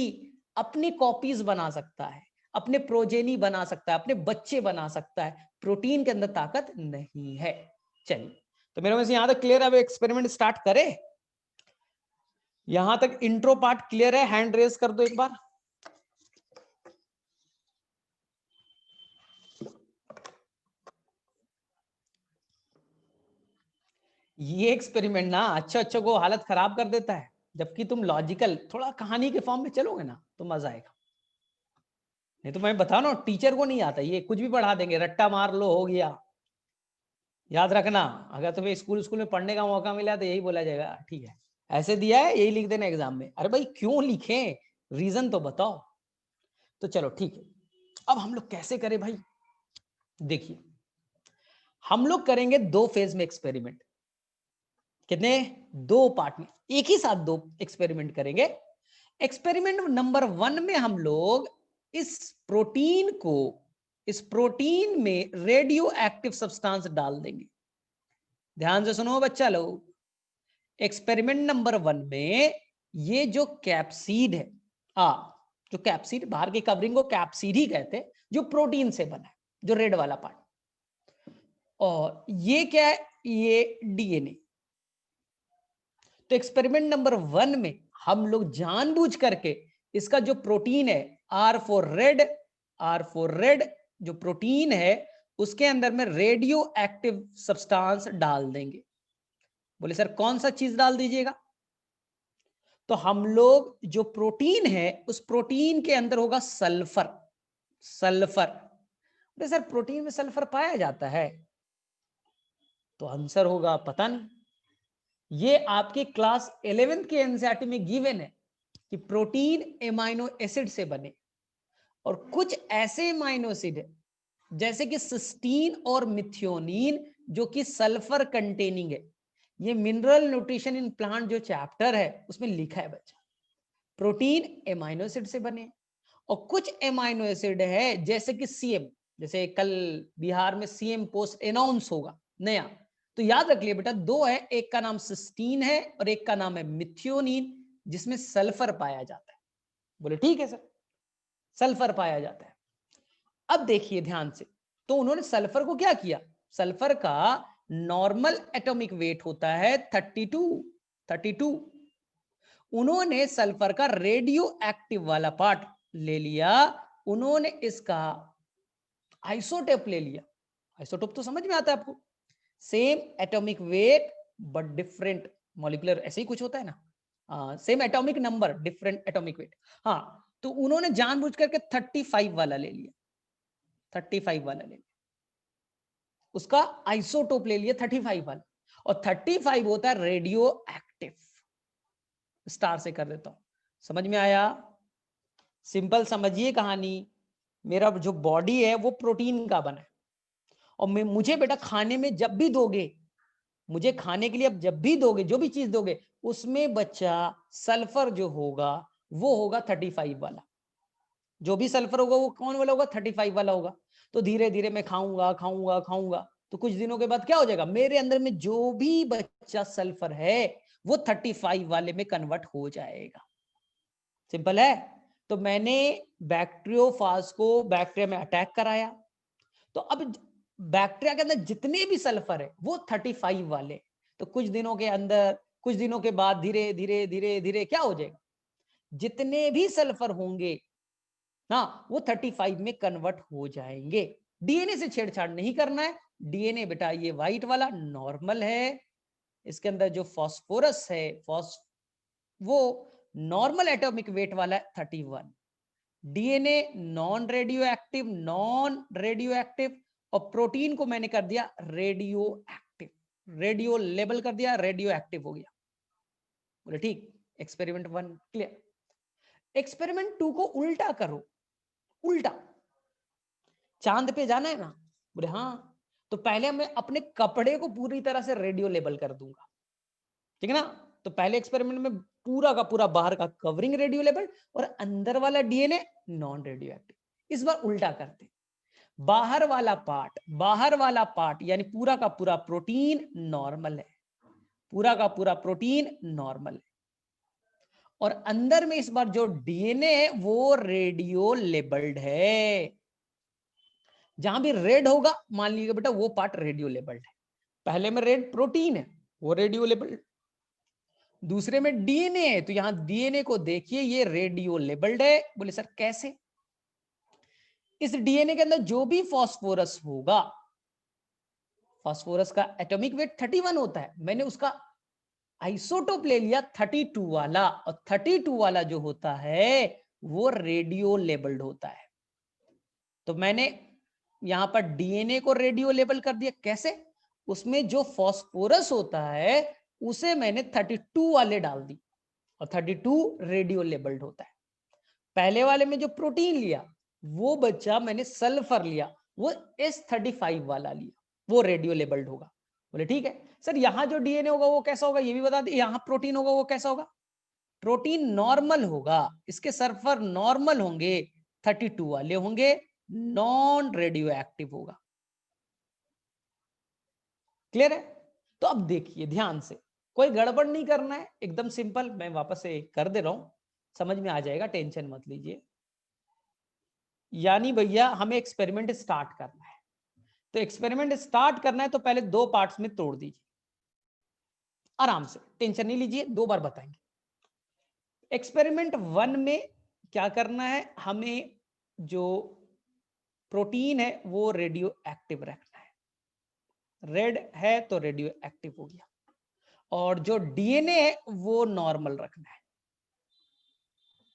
अपनी कॉपीज बना सकता है, अपने प्रोजेनी बना सकता है, अपने बच्चे बना सकता है, प्रोटीन के अंदर ताकत नहीं है। चलिए तो मेरे में से यहां तक क्लियर है, अब एक्सपेरिमेंट स्टार्ट करें। यहां तक इंट्रो पार्ट क्लियर है? हैंड रेज कर दो एक बार। ये एक्सपेरिमेंट ना अच्छे को हालत खराब कर देता है, जबकि तुम लॉजिकल थोड़ा कहानी के फॉर्म में चलोगे ना तो मजा आएगा। नहीं तो मैं बताओ ना टीचर को नहीं आता, ये कुछ भी पढ़ा देंगे, रट्टा मार लो हो गया। याद रखना अगर तुम्हें स्कूल में पढ़ने का मौका मिला तो यही बोला जाएगा ठीक है ऐसे दिया है यही लिख देना एग्जाम में। अरे भाई क्यों लिखें, रीजन तो बताओ। तो चलो ठीक है, अब हम लोग कैसे करें भाई? देखिए हम लोग करेंगे 2 फेज में एक्सपेरिमेंट। कितने? 2 पार्ट में एक ही साथ 2 एक्सपेरिमेंट करेंगे। एक्सपेरिमेंट नंबर 1 में हम लोग इस प्रोटीन में रेडियो एक्टिव सब्सटेंस डाल देंगे। ध्यान से सुनो बच्चा लोग, एक्सपेरिमेंट नंबर 1 में ये जो कैप्सीड है, जो कैप्सीड बाहर की कवरिंग को कैप्सीड ही कहते हैं, जो प्रोटीन से बना है, जो रेड वाला पार्ट, और ये क्या है ये डीएनए। तो एक्सपेरिमेंट नंबर 1 में हम लोग जानबूझ करके इसका जो प्रोटीन है आर फॉर रेड जो प्रोटीन है उसके अंदर में रेडियो एक्टिव सब्सटेंस डाल देंगे। बोले सर कौन सा चीज डाल दीजिएगा? तो हम लोग जो प्रोटीन है उस प्रोटीन के अंदर होगा सल्फर। बोले सर प्रोटीन में सल्फर पाया जाता है? तो आंसर होगा पता नहीं। ये आपके क्लास 11th के एनसीईआरटी में गिवन है कि प्रोटीन एमाइनो एसिड से बने, और कुछ ऐसे एमाइनो एसिड है जैसे कि सिस्टीन और मिथियोनिन जो कि सल्फर कंटेनिंग है। ये मिनरल न्यूट्रिशन इन प्लांट जो चैप्टर है उसमें लिखा है बच्चा, प्रोटीन एमाइनो एसिड से बने। और कुछ एमाइनो एसिड है जैसे कि सीएम, जैसे कल बिहार में सीएम पोस्ट अनाउंस होगा नया, तो याद रख लिया बेटा 2 है, एक का नाम सिस्टीन है और एक का नाम है मिथियोनिन जिसमें सल्फर पाया जाता है। बोले ठीक है सर सल्फर पाया जाता है। अब देखिए ध्यान से, तो उन्होंने सल्फर को क्या किया, सल्फर का नॉर्मल एटॉमिक वेट होता है 32। उन्होंने सल्फर का रेडियो एक्टिव वाला पार्ट ले लिया, उन्होंने इसका आइसोटोप ले लिया। आइसोटोप तो समझ में आता है आपको, same atomic weight but different molecular, ऐसे ही कुछ होता है ना, same atomic number different atomic weight. हाँ तो उन्होंने जानबूझ करके 35 वाला ले लिया, 35 वाला ले लिया, उसका आइसोटोप ले लिया 35 वाला, और 35 होता है रेडियो एक्टिव। स्टार से कर देता हूं, समझ में आया? सिंपल समझिए कहानी, मेरा जो बॉडी है वो प्रोटीन का बना है, और मुझे बेटा खाने में जब भी दोगे, मुझे खाने के लिए अब जब भी दोगे, जो भी चीज दोगे उसमें बच्चा सल्फर जो होगा वो होगा 35 वाला। जो भी सल्फर होगा वो कौन वाला होगा, 35 वाला होगा। तो धीरे धीरे मैं खाऊंगा खाऊंगा खाऊंगा, तो कुछ दिनों के बाद क्या हो जाएगा, मेरे अंदर में जो भी बच्चा सल्फर है वो 35 वाले में कन्वर्ट हो जाएगा। सिंपल है। तो मैंने बैक्टीरियोफाज को बैक्टीरिया में अटैक कराया, तो अब बैक्टीरिया के अंदर जितने भी सल्फर है वो 35 वाले, तो कुछ दिनों के अंदर, कुछ दिनों के बाद धीरे धीरे धीरे धीरे क्या हो जाएगा, जितने भी सल्फर होंगे ना वो 35 में कन्वर्ट हो जाएंगे। डीएनए से छेड़छाड़ नहीं करना है। डीएनए बेटा ये व्हाइट वाला नॉर्मल है, इसके अंदर जो फास्फोरस है वो नॉर्मल एटॉमिक वेट वाला है 31। डीएनए नॉन रेडियो एक्टिव, और प्रोटीन को मैंने कर दिया रेडियो एक्टिव, रेडियो लेबल कर दिया, रेडियो एक्टिव हो गया। बोले ठीक, एक्सपेरिमेंट 1 क्लियर। एक्सपेरिमेंट 2 को उल्टा करो, उल्टा। चांद पे जाना है ना, बोले हाँ, तो पहले मैं अपने कपड़े को पूरी तरह से रेडियो लेबल कर दूंगा, ठीक है ना। तो पहले एक्सपेरिमेंट में पूरा का पूरा बाहर का कवरिंग रेडियो लेबल और अंदर वाला डीएनए नॉन रेडियो एक्टिव। इस बार उल्टा करते, बाहर वाला पार्ट यानी पूरा का पूरा प्रोटीन नॉर्मल है, पूरा का पूरा प्रोटीन नॉर्मल है, और अंदर में इस बार जो डीएनए है वो रेडियो लेबल्ड है। जहां भी रेड होगा मान लीजिए बेटा वो पार्ट रेडियो लेबल्ड है। पहले में रेड प्रोटीन है वो रेडियो लेबल्ड, दूसरे में डीएनए है, तो यहां डीएनए को देखिए ये रेडियो लेबल्ड है। बोले सर कैसे, इस डीएनए के अंदर जो भी फास्फोरस होगा, फास्फोरस का एटॉमिक वेट 31 होता है, मैंने उसका आइसोटोप ले लिया 32 वाला, और 32 वाला जो होता है वो रेडियो लेबल्ड होता है। तो मैंने यहां पर डीएनए को रेडियो लेबल कर दिया, कैसे, उसमें जो फास्फोरस होता है उसे मैंने 32 वाले डाल दी, और 32 रेडियो लेबल्ड होता है। पहले वाले में जो प्रोटीन लिया वो बच्चा मैंने सल्फर लिया, वो S35 वाला लिया, वो रेडियो लेबल्ड होगा। बोले ठीक है सर, यहां जो डीएनए होगा वो कैसा होगा ये भी बता दी, यहां प्रोटीन होगा वो कैसा होगा, प्रोटीन नॉर्मल होगा, इसके सल्फर नॉर्मल होंगे, 32 वाले होंगे, नॉन रेडियो एक्टिव होगा। क्लियर है। तो अब देखिए ध्यान से, कोई गड़बड़ नहीं करना है, एकदम सिंपल, मैं वापस से कर दे रहा हूं, समझ में आ जाएगा, टेंशन मत लीजिए। यानी भैया हमें एक्सपेरिमेंट स्टार्ट करना है, तो एक्सपेरिमेंट स्टार्ट करना है तो पहले 2 पार्ट्स में तोड़ दीजिए, आराम से, टेंशन नहीं लीजिए, 2 बार बताएंगे। एक्सपेरिमेंट 1 में क्या करना है, हमें जो प्रोटीन है वो रेडियो एक्टिव रखना है, रेड है तो रेडियो एक्टिव हो गया, और जो डीएनए है वो नॉर्मल रखना है।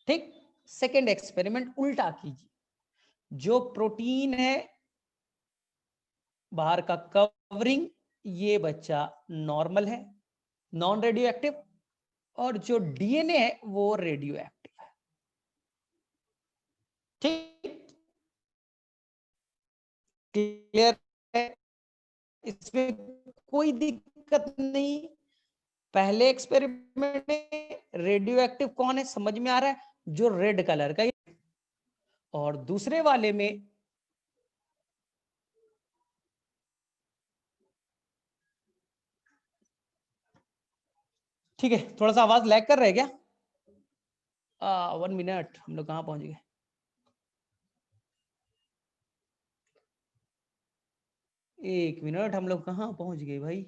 ठीक। सेकेंड एक्सपेरिमेंट उल्टा कीजिए, जो प्रोटीन है बाहर का कवरिंग ये बच्चा नॉर्मल है, नॉन रेडियो एक्टिव, और जो डीएनए है वो रेडियो एक्टिव है। ठीक, क्लियर है, इसमें कोई दिक्कत नहीं। पहले एक्सपेरिमेंट में रेडियो एक्टिव कौन है समझ में आ रहा है, जो रेड कलर का, और दूसरे वाले में ठीक है, थोड़ा सा आवाज लैग कर रहा है क्या, 1 मिनट, हम लोग कहां पहुंच गए, एक मिनट, हम लोग कहां पहुंच गए भाई,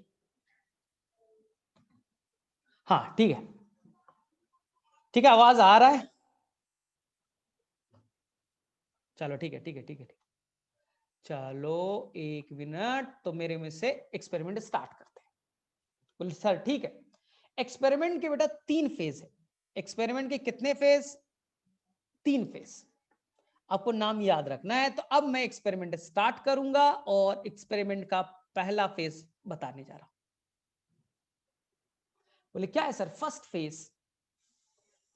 हाँ ठीक है, ठीक है, आवाज आ रहा है, चलो ठीक है ठीक है ठीक है, चलो एक मिनट, तो मेरे में से एक्सपेरिमेंट स्टार्ट करते हैं। बोले सर ठीक है, एक्सपेरिमेंट के बेटा 3 फेज है, एक्सपेरिमेंट के कितने फेज, 3 फेज, आपको नाम याद रखना है। तो अब मैं एक्सपेरिमेंट स्टार्ट करूंगा और एक्सपेरिमेंट का पहला फेज बताने जा रहा हूं। बोले क्या है सर, फर्स्ट फेज,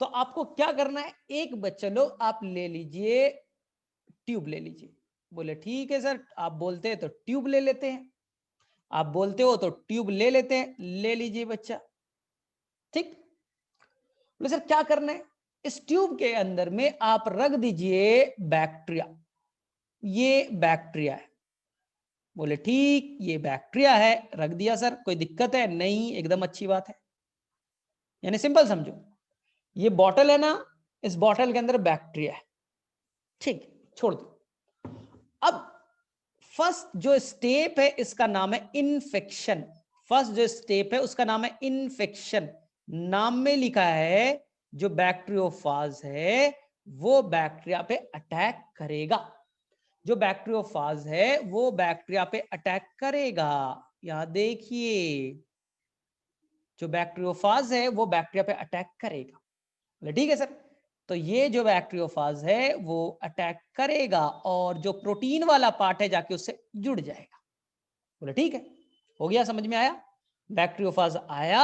तो आपको क्या करना है, एक बच्चा लो आप ले लीजिए, ट्यूब ले लीजिए। बोले ठीक है सर, आप बोलते हैं तो ट्यूब ले लेते हैं, आप बोलते हो तो ट्यूब ले लेते हैं, ले लीजिए बच्चा। ठीक, बोले सर क्या करना है, इस ट्यूब के अंदर में आप रख दीजिए बैक्टीरिया, ये बैक्टीरिया है। बोले ठीक, ये बैक्टीरिया है, रख दिया सर, कोई दिक्कत है? नहीं, एकदम अच्छी बात है। यानी सिंपल समझो, ये बॉटल है ना, इस बॉटल के अंदर बैक्टीरिया है, ठीक, छोड़ दो। अब फर्स्ट जो स्टेप है इसका नाम है इन्फेक्शन। फर्स्ट जो स्टेप है उसका नाम है इन्फेक्शन। नाम में लिखा है जो बैक्टीरियोफाज है वो बैक्टीरिया पे अटैक करेगा। जो बैक्टीरियोफाज है वो बैक्टीरिया पे अटैक करेगा। यहां देखिए, जो बैक्टीरियोफाज है वो बैक्टीरिया पे अटैक करेगा। ठीक है सर, तो ये जो बैक्टीरियोफाज है वो अटैक करेगा और जो प्रोटीन वाला पार्ट है जाके उससे जुड़ जाएगा। बोले ठीक है, हो गया, समझ में आया? बैक्टीरियोफाज आया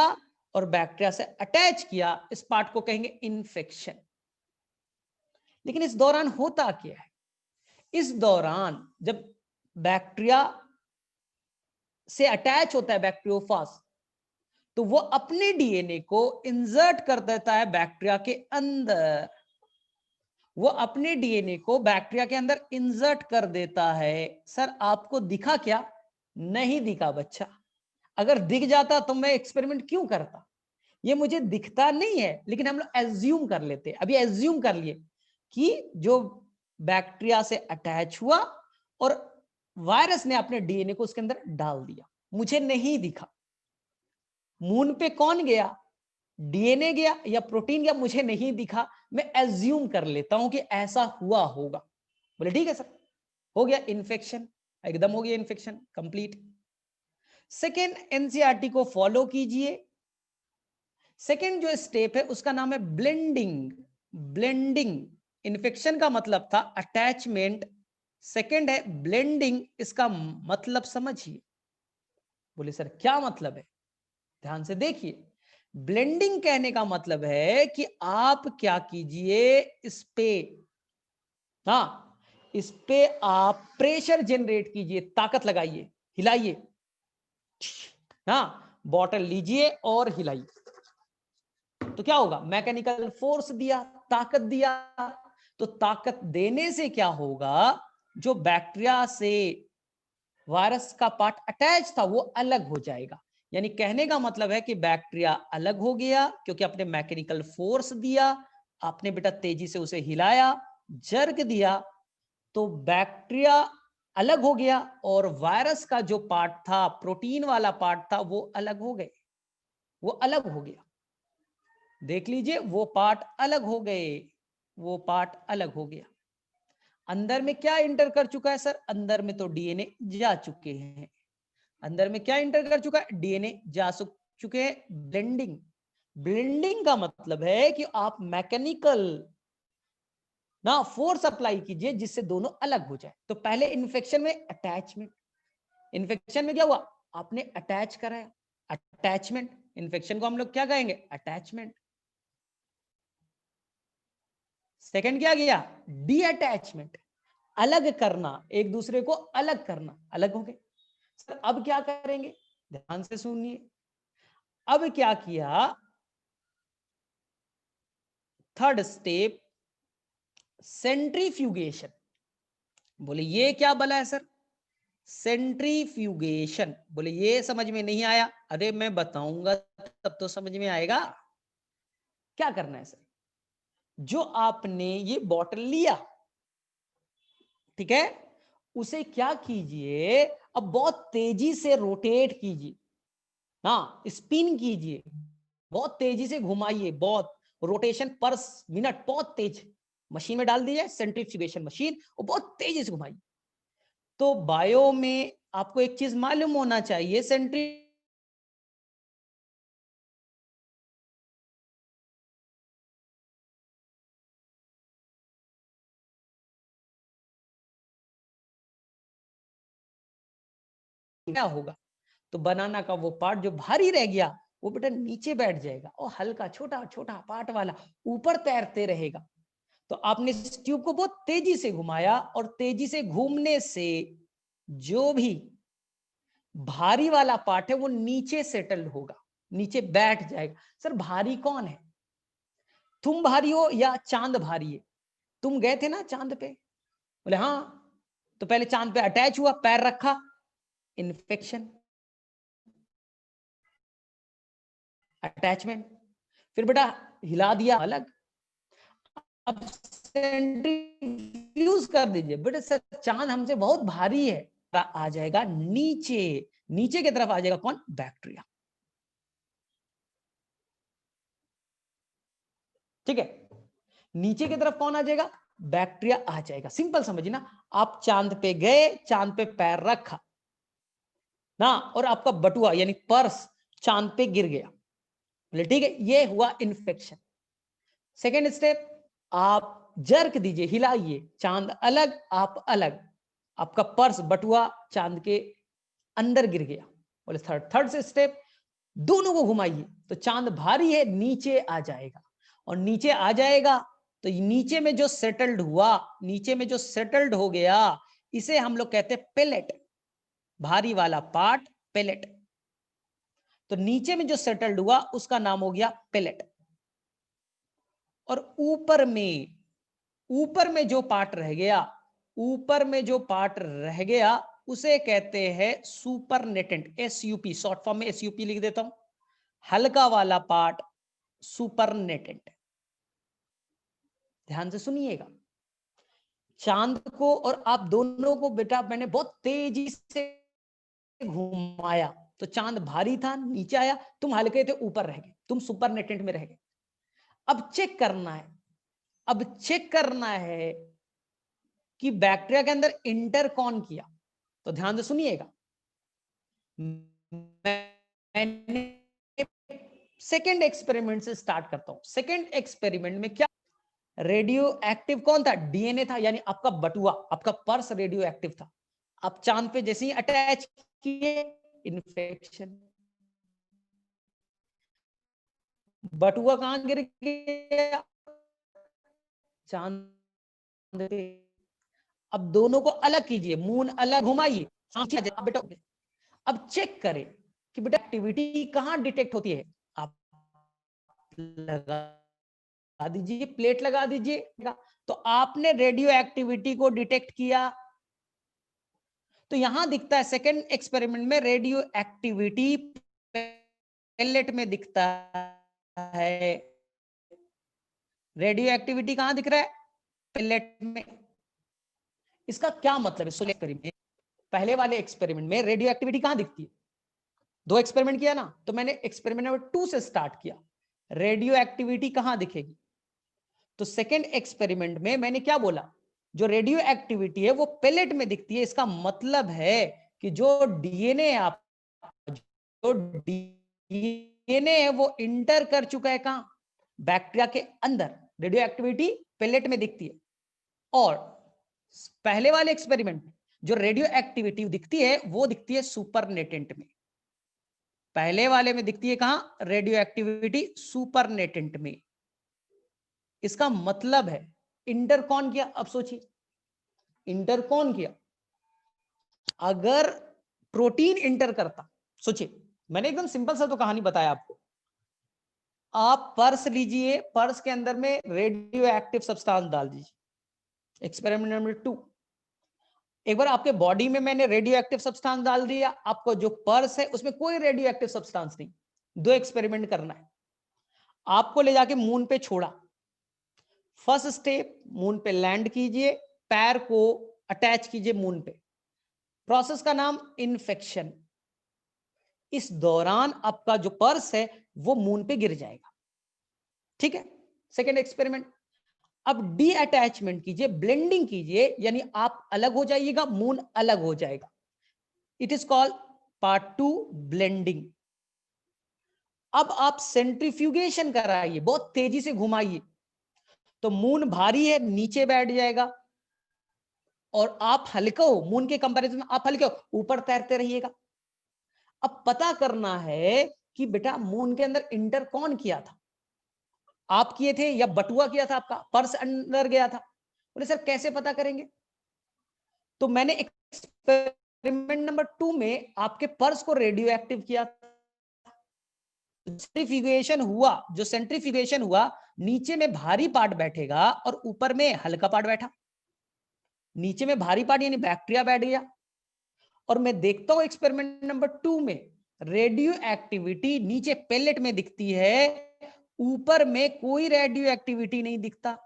और बैक्टीरिया से अटैच किया, इस पार्ट को कहेंगे इन्फेक्शन। लेकिन इस दौरान होता क्या है? इस दौरान जब बैक्टीरिया से अटैच होता है बैक्टीरियोफाज, तो वो अपने डीएनए को इंसर्ट कर देता है बैक्टीरिया के अंदर। वो अपने डीएनए को बैक्टीरिया के अंदर इंसर्ट कर देता है। सर आपको दिखा क्या? नहीं दिखा बच्चा। अगर दिख जाता तो मैं एक्सपेरिमेंट क्यों करता? ये मुझे दिखता नहीं है, लेकिन हम लोग एज्यूम कर लेते। अभी एज्यूम कर लिए कि जो बैक्टीरिया से अटैच हुआ और वायरस ने अपने डीएनए को उसके अंदर डाल दिया। मुझे नहीं दिखा। मून पे कौन गया? डीएनए गया या प्रोटीन गया? मुझे नहीं दिखा। मैं एज्यूम कर लेता हूं कि ऐसा हुआ होगा। बोले ठीक है सर, हो गया इन्फेक्शन, एकदम हो गया इन्फेक्शन कंप्लीट। सेकेंड एनसीईआरटी को फॉलो कीजिए। सेकेंड जो स्टेप है उसका नाम है ब्लेंडिंग। ब्लेंडिंग, इन्फेक्शन का मतलब था अटैचमेंट, सेकेंड है ब्लेंडिंग। इसका मतलब समझिए। बोले सर क्या मतलब है? ध्यान से देखिए। ब्लेंडिंग कहने का मतलब है कि आप क्या कीजिए, इस पे, हाँ, इस पे आप प्रेशर जनरेट कीजिए, ताकत लगाइए, हिलाइए। हाँ, बॉटल लीजिए और हिलाइए, तो क्या होगा? मैकेनिकल फोर्स दिया, ताकत दिया। तो ताकत देने से क्या होगा? जो बैक्टीरिया से वायरस का पार्ट अटैच था वो अलग हो जाएगा। यानी कहने का मतलब है कि बैक्टीरिया अलग हो गया क्योंकि आपने मैकेनिकल फोर्स दिया, आपने बेटा तेजी से उसे हिलाया, जर्क दिया, तो बैक्टीरिया अलग हो गया और वायरस का जो पार्ट था, प्रोटीन वाला पार्ट था, वो अलग हो गए, वो अलग हो गया। देख लीजिए, वो पार्ट अलग हो गए, वो पार्ट अलग हो गया। अंदर में क्या इंटर कर चुका है सर? अंदर में तो डीएनए जा चुके हैं। अंदर में क्या इंटर कर चुका है? डीएनए जा चुके हैं। ब्लेंडिंग, ब्लेंडिंग का मतलब है कि आप मैकेनिकल ना फोर्स अप्लाई कीजिए जिससे दोनों अलग हो जाए। तो पहले इन्फेक्शन में अटैचमेंट, इन्फेक्शन में क्या हुआ? आपने अटैच कराया, अटैचमेंट। इन्फेक्शन को हम लोग क्या कहेंगे? अटैचमेंट। सेकंड क्या किया? डी अटैचमेंट, अलग करना, एक दूसरे को अलग करना, अलग हो गए। सर अब क्या करेंगे? ध्यान से सुनिए। अब क्या किया? Third step, centrifugation. बोले ये क्या बला है सर? सेंट्रीफ्यूगेशन। बोले ये समझ में नहीं आया? अरे मैं बताऊंगा तब तो समझ में आएगा। क्या करना है सर? जो आपने ये बॉटल लिया, ठीक है, उसे क्या कीजिए, अब बहुत तेजी से रोटेट कीजिए, हाँ, स्पिन कीजिए, बहुत तेजी से घुमाइए, बहुत रोटेशन पर मिनट, बहुत तेज मशीन में डाल दीजिए, सेंट्रीफ्यूगेशन मशीन, और बहुत तेजी से घुमाइए। तो बायो में आपको एक चीज मालूम होना चाहिए, सेंट्री क्या होगा? तो बनाना का वो पार्ट जो भारी रह गया वो बेटा नीचे बैठ जाएगा और हल्का छोटा छोटा पार्ट वाला ऊपर तैरते रहेगा। तो आपने इस ट्यूब को बहुत तेजी से घुमाया और तेजी से घूमने से जो भी भारी वाला पार्ट है वो नीचे सेटल्ड होगा, नीचे बैठ जाएगा। सर भारी कौन है? तुम भारी हो या चांद भारी है? तुम गए थे ना चांद पे? बोले हाँ। तो पहले चांद पे अटैच हुआ, पैर रखा, इन्फेक्शन, अटैचमेंट। फिर बेटा हिला दिया, अलग। अब सेंट्रीफ्यूज कर दीजिए, बेटे सर चांद हमसे बहुत भारी है, आ जाएगा नीचे, नीचे की तरफ आ जाएगा कौन? बैक्टीरिया। ठीक है, नीचे की तरफ कौन आ जाएगा? बैक्टीरिया आ जाएगा। सिंपल समझिए ना, आप चांद पे गए, चांद पे पैर रखा ना, और आपका बटुआ यानी पर्स चांद पे गिर गया, बोले ठीक है, ये हुआ इन्फेक्शन। सेकेंड स्टेप, आप जर्क दीजिए, हिलाइए, चांद अलग, आप अलग, आपका पर्स बटुआ चांद के अंदर गिर गया, बोले थर्ड से स्टेप, दोनों को घुमाइए, तो चांद भारी है, नीचे आ जाएगा, और नीचे आ जाएगा तो नीचे में जो सेटल्ड हुआ, नीचे में जो सेटल्ड हो गया, इसे हम लोग कहते हैं पेलेट, भारी वाला पार्ट पेलेट। तो नीचे में जो सेटल्ड हुआ उसका नाम हो गया पेलेट। और ऊपर में जो पार्ट रह गया, ऊपर में जो पार्ट रह गया उसे कहते हैं सुपरनेटेंट, SUP, शॉर्ट फॉर्म में SUP लिख देता हूं, हल्का वाला पार्ट सुपरनेटेंट। ध्यान से सुनिएगा, चांद को और आप दोनों को बेटा मैंने बहुत तेजी से घुमाया, तो चांद भारी था, नीचे आया, तुम हल्के थे, ऊपर रह गए, तुम सुपरनेटेंट में रह गए। अब चेक करना है, अब चेक करना है कि बैक्टीरिया के अंदर इंटर कौन किया। तो ध्यान से सुनिएगा, मैंने सेकेंड एक्सपेरिमेंट से स्टार्ट करता हूं। सेकेंड एक्सपेरिमेंट में क्या, रेडियो एक्टिव कौन था? DNA था, यानी आपका बटुआ, आपका पर्स रेडियो एक्टिव था। आप चांद पे जैसे ही अटैच किए, इन्फेक्शन, बटुआ कहां गिर गया? चांद पे। अब दोनों को अलग कीजिए, मून अलग घुमाइए, बेटा। अब चेक करें कि बेटा एक्टिविटी कहां डिटेक्ट होती है। आप लगा दीजिए, प्लेट लगा दीजिए, तो आपने रेडियो एक्टिविटी को डिटेक्ट किया। तो यहां दिखता है सेकेंड एक्सपेरिमेंट में रेडियो एक्टिविटी पेलेट में दिखता है। रेडियो एक्टिविटी कहां दिख रहा है? पेलेट में। इसका क्या मतलब है? एक्सपेरिमेंट, पहले वाले एक्सपेरिमेंट में रेडियो एक्टिविटी कहां दिखती है? दो एक्सपेरिमेंट किया ना, तो मैंने एक्सपेरिमेंट नंबर 2 से स्टार्ट किया, रेडियो एक्टिविटी कहां दिखेगी? तो सेकेंड एक्सपेरिमेंट में मैंने क्या बोला, जो रेडियो एक्टिविटी है वो पेलेट में दिखती है। इसका मतलब है कि जो डीएनए आप जो डीएनए है वो इंटर कर चुका है कहां? बैक्टीरिया के अंदर। रेडियो एक्टिविटी पेलेट में दिखती है। और पहले वाले एक्सपेरिमेंट में जो रेडियो एक्टिविटी दिखती है वो दिखती है सुपरनेटेंट में। पहले वाले में दिखती है कहां? रेडियो एक्टिविटी सुपरनेटेंट में। इसका मतलब है इंटर कौन किया? अब सोचिए, इंटर कौन किया? अगर प्रोटीन इंटर करता, सोचिए, मैंने एकदम सिंपल सा तो कहानी बताया आपको। आप पर्स लीजिए, पर्स के अंदर में रेडियो एक्टिव सब्सटेंस डाल दीजिए। एक्सपेरिमेंट नंबर 2, एक बार आपके बॉडी में मैंने रेडियो एक्टिव सब्सटेंस डाल दिया, आपको जो पर्स है उसमें कोई रेडियो एक्टिव सब्सटेंस नहीं। दो एक्सपेरिमेंट करना है, आपको ले जाके मून पे छोड़ा। फर्स्ट स्टेप, मून पे लैंड कीजिए, पैर को अटैच कीजिए मून पे। प्रोसेस का नाम इन्फेक्शन। इस दौरान आपका जो पर्स है वो मून पे गिर जाएगा। ठीक है, सेकेंड एक्सपेरिमेंट। अब डी अटैचमेंट कीजिए, ब्लेंडिंग कीजिए, यानी आप अलग हो जाइएगा, मून अलग हो जाएगा। It is called part 2 blending. अब आप सेंट्रीफ्यूगेशन कराइए, बहुत तेजी से घुमाइए, तो मून भारी है, नीचे बैठ जाएगा, और आप हल्के हो, मून के कंपैरिजन में आप हल्के हो, ऊपर तैरते रहिएगा। अब पता करना है कि बेटा मून के अंदर इंटर कौन किया था? आप किए थे या बटुआ किया था? आपका पर्स अंदर गया था? बोले सर कैसे पता करेंगे? तो मैंने एक्सपेरिमेंट नंबर 2 में आपके पर्स को रेडियो एक्टिव किया था, सेंट्रीफ्यूगेशन हुआ, नीचे में भारी पार्ट बैठेगा और ऊपर में हल्का पार्ट बैठा। नीचे में भारी पार्ट यानी बैक्टीरिया बैठ गया, और मैं देखता हूं एक्सपेरिमेंट नंबर 2 में रेडियो एक्टिविटी नीचे पेलेट में दिखती है, ऊपर में कोई रेडियो एक्टिविटी नहीं दिखता।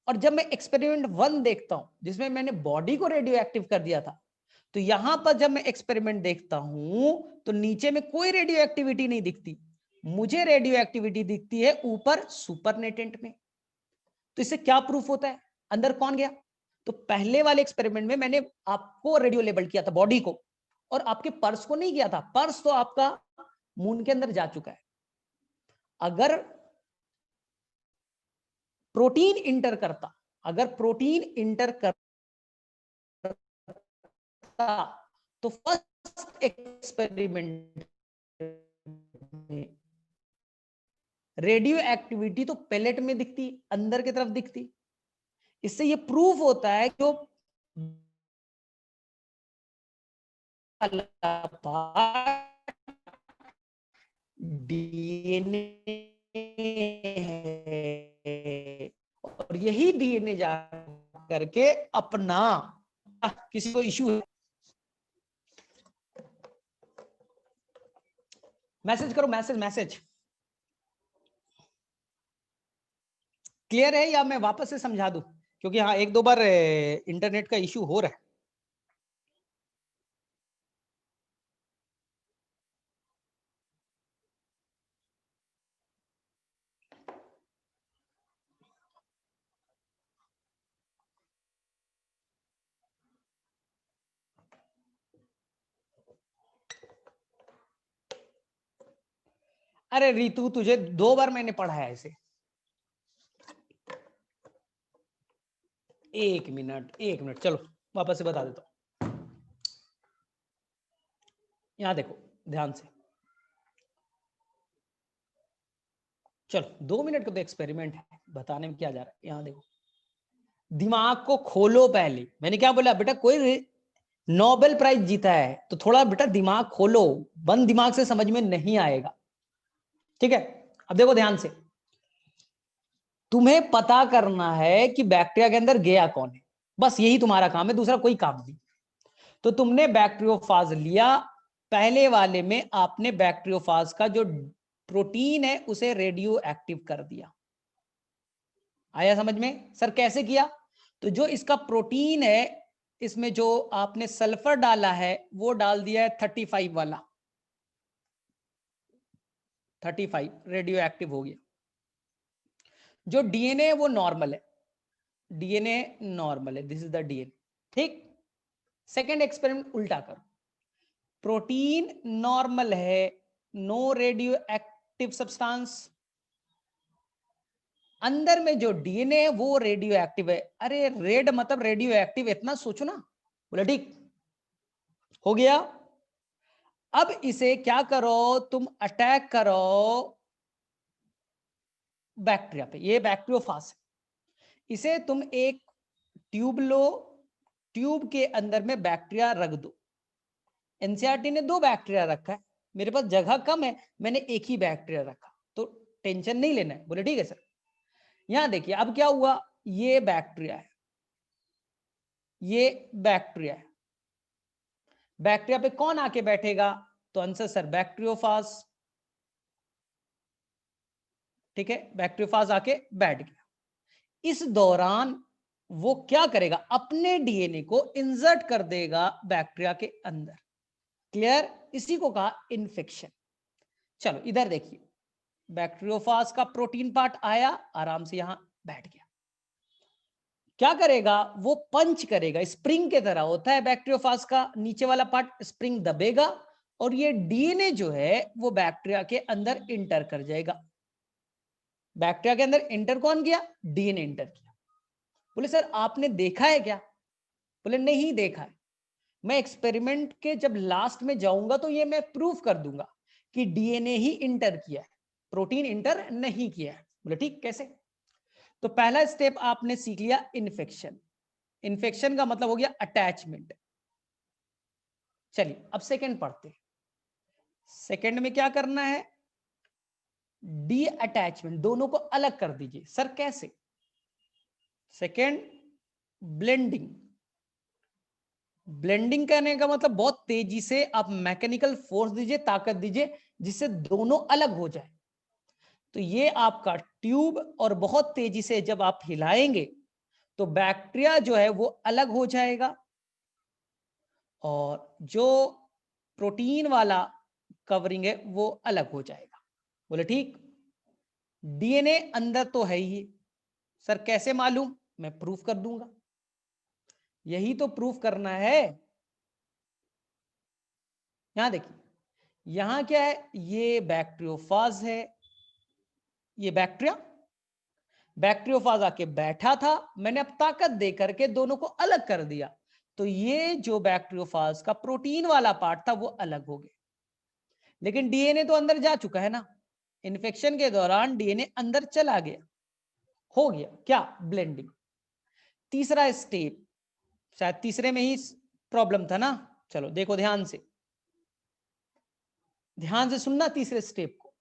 और जब मैं एक्सपेरिमेंट 1 देखता हूं जिसमें मैंने बॉडी को रेडियो एक्टिव कर दिया था, तो यहां पर जब मैं एक्सपेरिमेंट देखता हूं तो नीचे में कोई रेडियो एक्टिविटी नहीं दिखती, मुझे रेडियो एक्टिविटी दिखती है ऊपर सुपरनेटेंट में। तो इससे क्या प्रूफ होता है, अंदर कौन गया? तो पहले वाले एक्सपेरिमेंट में मैंने आपको रेडियो लेबल किया था बॉडी को, और आपके पर्स को नहीं किया था। पर्स तो आपका मून के अंदर जा चुका है। अगर प्रोटीन इंटर करता, तो फर्स्ट एक्सपेरिमेंट में रेडियो एक्टिविटी तो पेलेट में दिखती, अंदर की तरफ दिखती। इससे ये प्रूफ होता है कि डीएनए है, और यही डीएनए जा करके अपना किसी को इश्यू है, मैसेज करो, मैसेज क्लियर है या मैं वापस से समझा दूं? क्योंकि हाँ, 1-2 बार इंटरनेट का इश्यू हो रहा है। अरे रितु, तुझे 2 बार मैंने पढ़ा है ऐसे। 1 मिनट, चलो वापस से बता देता हूं। यहां देखो ध्यान से, चलो 2 मिनट का तो एक्सपेरिमेंट है, बताने में क्या जा रहा है। यहां देखो, दिमाग को खोलो। पहले मैंने क्या बोला बेटा, कोई नोबेल प्राइज जीता है तो थोड़ा बेटा दिमाग खोलो, बंद दिमाग से समझ में नहीं आएगा। ठीक है, अब देखो ध्यान से, तुम्हें पता करना है कि बैक्टीरिया के अंदर गया कौन है, बस यही तुम्हारा काम है, दूसरा कोई काम नहीं। तो तुमने बैक्टीरियोफाज लिया, पहले वाले में आपने बैक्टीरियोफाज का जो प्रोटीन है उसे रेडियो एक्टिव कर दिया। आया समझ में? सर कैसे किया? तो जो इसका प्रोटीन है, इसमें जो आपने सल्फर डाला है वो डाल दिया है 35 वाला, 35 रेडियो एक्टिव हो गया। जो डीएनए वो नॉर्मल है, डीएनए नॉर्मल है, दिस इज द डीएनए। ठीक, सेकेंड एक्सपेरिमेंट उल्टा करो, प्रोटीन नॉर्मल है, नो रेडियो एक्टिव सब्सटेंस, अंदर में जो डीएनए है वो रेडियो एक्टिव है। अरे रेड मतलब रेडियो एक्टिव, इतना सोचो ना। बोला ठीक हो गया। अब इसे क्या करो, तुम अटैक करो बैक्टीरिया पे, ये बैक्टीरियोफाज है। इसे तुम एक ट्यूब लो, ट्यूब के अंदर में बैक्टीरिया रख दो। एनसीईआरटी ने 2 बैक्टीरिया रखा है, मेरे पास जगह कम है, मैंने एक ही बैक्टीरिया रखा, तो टेंशन नहीं लेना है। बोले ठीक है सर। यहां देखिए अब क्या हुआ, ये बैक्टीरिया है, ये बैक्टीरिया है, बैक्टीरिया पे कौन आके बैठेगा? तो आंसर सर बैक्टीरियोफाज। ठीक है, बैक्टीरियोफाज आके बैठ गया। इस दौरान वो क्या करेगा, अपने डीएनए को इंसर्ट कर देगा बैक्टीरिया के अंदर। क्लियर? इसी को कहा इन्फेक्शन। चलो इधर देखिए, बैक्टीरियोफाज का प्रोटीन पार्ट आया, आराम से यहां बैठ गया। क्या करेगा, वो पंच करेगा, स्प्रिंग के तरह होता है बैक्टीरियोफाज का नीचे वाला पार्ट, स्प्रिंग दबेगा और ये डीएनए जो है वो बैक्टीरिया के अंदर इंटर कर जाएगा। बैक्टीरिया के अंदर इंटर कौन किया? डीएनए इंटर किया। बोले सर आपने देखा है क्या? बोले नहीं देखा है, मैं एक्सपेरिमेंट के जब लास्ट में जाऊंगा तो ये मैं प्रूफ कर दूंगा कि डीएनए ही इंटर किया है, प्रोटीन इंटर नहीं किया है। बोले ठीक, कैसे? तो पहला स्टेप आपने सीख लिया इन्फेक्शन। इन्फेक्शन का मतलब हो गया अटैचमेंट। चलिए अब सेकंड पढ़ते हैं। सेकंड में क्या करना है, डी अटैचमेंट, दोनों को अलग कर दीजिए। सर कैसे? Second blending. ब्लेंडिंग करने का मतलब बहुत तेजी से आप मैकेनिकल फोर्स दीजिए, ताकत दीजिए, जिससे दोनों अलग हो जाए। तो ये आपका ट्यूब, और बहुत तेजी से जब आप हिलाएंगे तो बैक्टीरिया जो है वो अलग हो जाएगा, और जो प्रोटीन वाला कवरिंग है वो अलग हो जाएगा। बोले ठीक। डीएनए अंदर तो है ही। सर कैसे मालूम? मैं प्रूफ कर दूंगा। यही तो प्रूफ करना है। यहां देखिए, यहां क्या है, ये बैक्टीरियोफाज है, ये बैक्टीरिया, बैक्टीरियोफाज आके बैठा था, मैंने अब ताकत दे करके दोनों को अलग कर दिया, तो ये जो बैक्टीरियोफाज का प्रोटीन वाला पार्ट था वो अलग हो गया। लेकिन डीएनए तो अंदर जा चुका है ना, इन्फेक्शन के दौरान डीएनए अंदर चला गया, हो गया क्या, ब्लेंडिंग। तीसरा स्टेप, शायद तीसरे में ही प्रॉब्लम था ना, चलो देखो ध्यान से, ध्यान से सुनना तीसरे स्टेप को।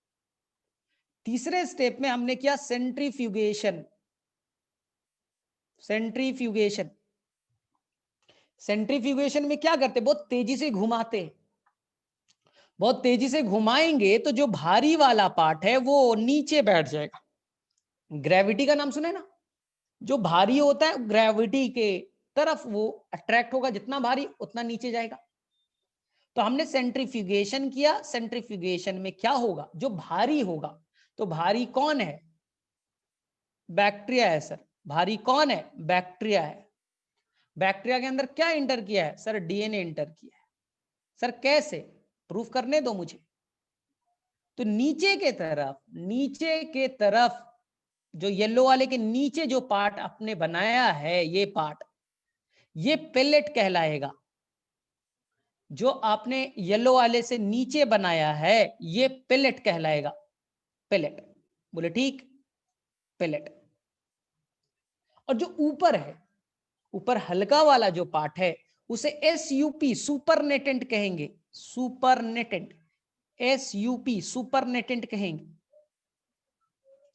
तीसरे स्टेप में हमने किया सेंट्रीफ्यूगेशन। सेंट्रीफ्यूगेशन, सेंट्रीफ्यूगेशन में क्या करते, बहुत तेजी से घुमाते हैं। बहुत तेजी से घुमाएंगे तो जो भारी वाला पार्ट है वो नीचे बैठ जाएगा। ग्रेविटी का नाम सुने ना, जो भारी होता है ग्रेविटी के तरफ वो अट्रैक्ट होगा, जितना भारी उतना नीचे जाएगा। तो हमने सेंट्रीफ्यूगेशन किया, सेंट्रीफ्यूगेशन में क्या होगा, जो भारी होगा, तो भारी कौन है, बैक्टीरिया है सर। भारी कौन है, बैक्टीरिया है। बैक्टीरिया के अंदर क्या इंटर किया है सर, डीएनए इंटर किया है। सर कैसे, प्रूफ करने दो मुझे। तो नीचे के तरफ, नीचे के तरफ जो येलो वाले के नीचे जो पार्ट आपने बनाया है, ये पार्ट, ये पेलेट कहलाएगा। जो आपने येलो वाले से नीचे बनाया है ये पेलेट कहलाएगा, पेलेट। बोले ठीक, पेलेट। और जो ऊपर है, ऊपर हल्का वाला जो पार्ट है उसे एसयूपी, सुपरनेटेंट कहेंगे, सुपरनेटेंट, एसयूपी, सुपरनेटेंट कहेंगे।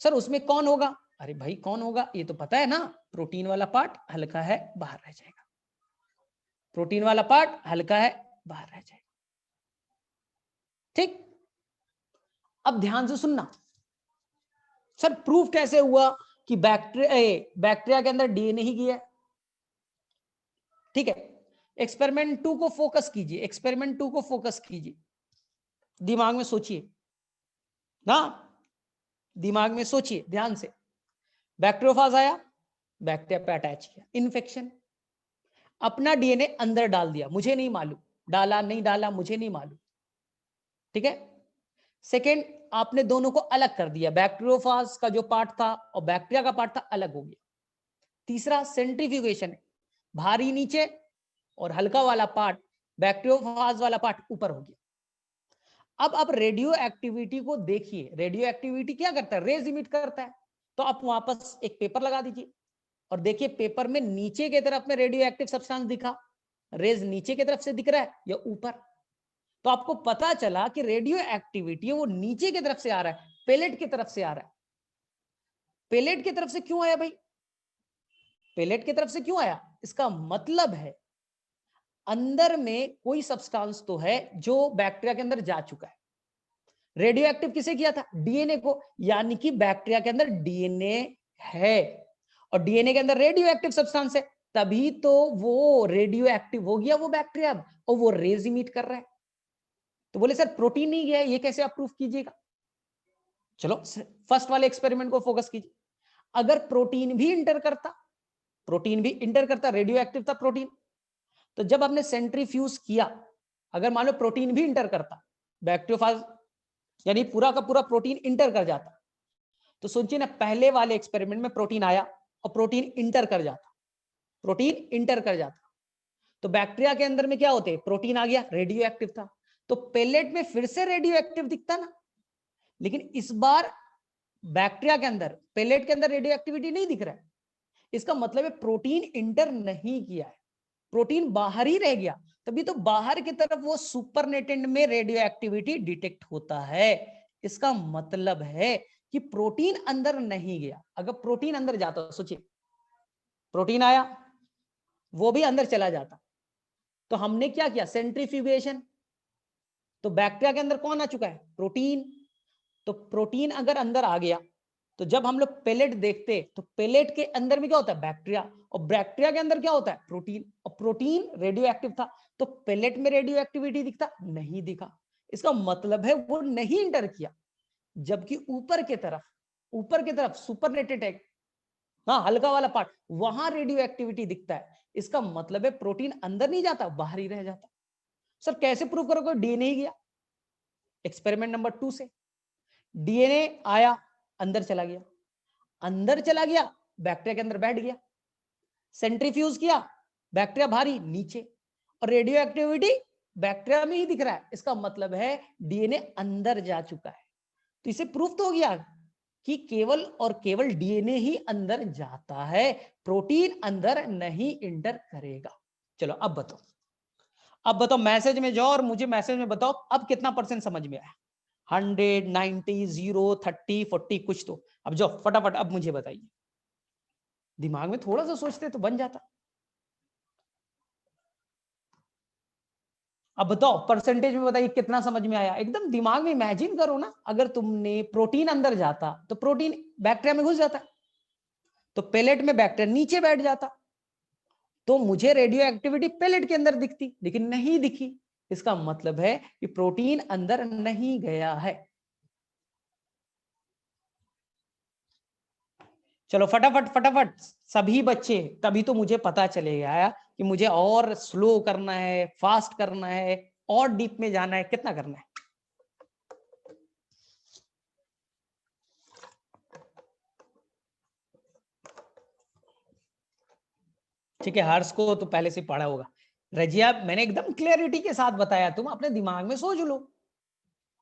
सर उसमें कौन होगा, अरे भाई कौन होगा, ये तो पता है ना, प्रोटीन वाला पार्ट हल्का है, बाहर रह जाएगा। प्रोटीन वाला पार्ट हल्का है, बाहर रह जाएगा। ठीक, अब ध्यान से सुनना। सर प्रूफ कैसे हुआ कि बैक्टीरिया के अंदर डीएनए ही गया है? ठीक है, एक्सपेरिमेंट 2 को फोकस कीजिए, एक्सपेरिमेंट 2 को फोकस कीजिए, दिमाग में सोचिए ना, दिमाग में सोचिए ध्यान से। बैक्टीरियोफाज आया, बैक्टीरिया पे अटैच किया, इन्फेक्शन, अपना डीएनए अंदर डाल दिया, मुझे नहीं मालूम, डाला नहीं डाला मुझे नहीं मालूम। ठीक है, सेकेंड, आपने दोनों को अलग कर दिया, बैक्टीरियोफाज का जो पार्ट था और बैक्टीरिया का पार्ट था अलग हो गया। तीसरा सेंट्रीफ्यूगेशन, भारी नीचे और हल्का वाला पार्ट, बैक्टीरियोफाज वाला पार्ट ऊपर हो गया। अब आप रेडियो एक्टिविटी को देखिए, रेडियो एक्टिविटी क्या करता है, रेज इमिट करता है। तो आप वापस एक पेपर लगा दीजिए और देखिए पेपर में नीचे की तरफ में रेडियो एक्टिव सब्सटेंस दिखा, रेज नीचे की तरफ से दिख रहा है या ऊपर। तो आपको पता चला कि रेडियो एक्टिविटी वो नीचे की तरफ से आ रहा है, पेलेट की तरफ से आ रहा है। पेलेट की तरफ से क्यों आया भाई, पेलेट की तरफ से क्यों आया, इसका मतलब है अंदर में कोई सब्सटेंस तो है जो बैक्टीरिया के अंदर जा चुका है। रेडियो एक्टिव किसे किया था, डीएनए को, यानी कि बैक्टीरिया के अंदर डीएनए है और डीएनए के अंदर रेडियो एक्टिव सब्सटेंस है, तभी तो वो रेडियो एक्टिव हो गया वो बैक्टीरिया, और वो रेज इमिट कर रहा है। तो बोले सर प्रोटीन नहीं गया, ये कैसे आप प्रूफ कीजिएगा। चलो फर्स्ट वाले एक्सपेरिमेंट को फोकस कीजिए। अगर प्रोटीन भी इंटर करता, प्रोटीन भी इंटर करता, रेडियो एक्टिव था प्रोटीन, तो जब आपने सेंट्रीफ्यूज किया, अगर मान लो प्रोटीन भी इंटर करता, बैक्टीरियोफाज यानी पूरा का पूरा प्रोटीन इंटर कर जाता, तो सोचिए ना, पहले वाले एक्सपेरिमेंट में प्रोटीन आया और प्रोटीन इंटर कर जाता, प्रोटीन इंटर कर जाता, तो बैक्टीरिया के अंदर में क्या होते, प्रोटीन आ गया, रेडियो एक्टिव था, तो पेलेट में फिर से रेडियो एक्टिव दिखता ना। लेकिन इस बार बैक्टीरिया के अंदर, पेलेट के अंदर रेडियो एक्टिविटी नहीं दिख रहा है। इसका मतलब है प्रोटीन इंटर नहीं किया है, प्रोटीन बाहर ही रह गया, तभी तो बाहर की तरफ वो सुपरनेटेंट में रेडियो एक्टिविटी डिटेक्ट होता है। इसका मतलब है कि प्रोटीन अंदर नहीं गया। अगर प्रोटीन अंदर जाता, सोचिए प्रोटीन आया, वो भी अंदर चला जाता, तो हमने क्या किया, सेंट्रीफ्यूगेशन। तो बैक्टीरिया के अंदर कौन आ चुका है, प्रोटीन। तो प्रोटीन अगर अंदर आ गया, तो जब हम लोग पेलेट देखते तो पेलेट के अंदर में क्या होता है, बैक्टीरिया, और बैक्टीरिया के अंदर क्या होता है, प्रोटीन, और प्रोटीन रेडियो एक्टिव था, तो पेलेट में रेडियो एक्टिविटी दिखता नहीं, दिखा। इसका मतलब है वो नहीं इंटर किया। जबकि ऊपर की तरफ सुपरनेटेड है, हाँ हल्का वाला पार्ट, वहां रेडियो एक्टिविटी दिखता है। इसका मतलब है प्रोटीन अंदर नहीं जाता, बाहर ही रह जाता। सर कैसे प्रूव करोगे, डीएनए ही गया। एक्सपेरिमेंट नंबर 2 से डीएनए आया, अंदर चला गया, अंदर चला गया, बैक्टीरिया के अंदर बैठ गया, सेंट्रीफ्यूज किया, बैक्टीरिया भारी नीचे, और रेडियो एक्टिविटी बैक्टीरिया में ही दिख रहा है। इसका मतलब है डीएनए अंदर जा चुका है। तो इसे प्रूफ तो हो गया कि केवल और केवल डीएनए ही अंदर जाता है, प्रोटीन अंदर नहीं इंटर करेगा। चलो अब बताओ मैसेज में जाओ और मुझे मैसेज में बताओ अब कितना परसेंट समझ में आया। 100, 90, 0, 30, 40 कुछ तो। अब जाओ फटाफट अब मुझे बताइए, दिमाग में थोड़ा सा सोचते तो बन जाता। अब बताओ परसेंटेज में बताइए कितना समझ में आया। एकदम दिमाग में इमेजिन करो ना, अगर तुमने प्रोटीन अंदर जाता तो प्रोटीन बैक्टीरिया में घुस जाता, तो पेलेट में बैक्टीरिया नीचे बैठ जाता, तो मुझे रेडियो एक्टिविटी पेलेट के अंदर दिखती, लेकिन नहीं दिखी। इसका मतलब है कि प्रोटीन अंदर नहीं गया है। चलो फटाफट फटाफट सभी बच्चे, तभी तो मुझे पता चलेगा कि मुझे और स्लो करना है, फास्ट करना है, और डीप में जाना है, कितना करना है। ठीक है, हर्ष को तो पहले से पढ़ा होगा। रजिया मैंने एकदम क्लियरिटी के साथ बताया, तुम अपने दिमाग में सोच लो।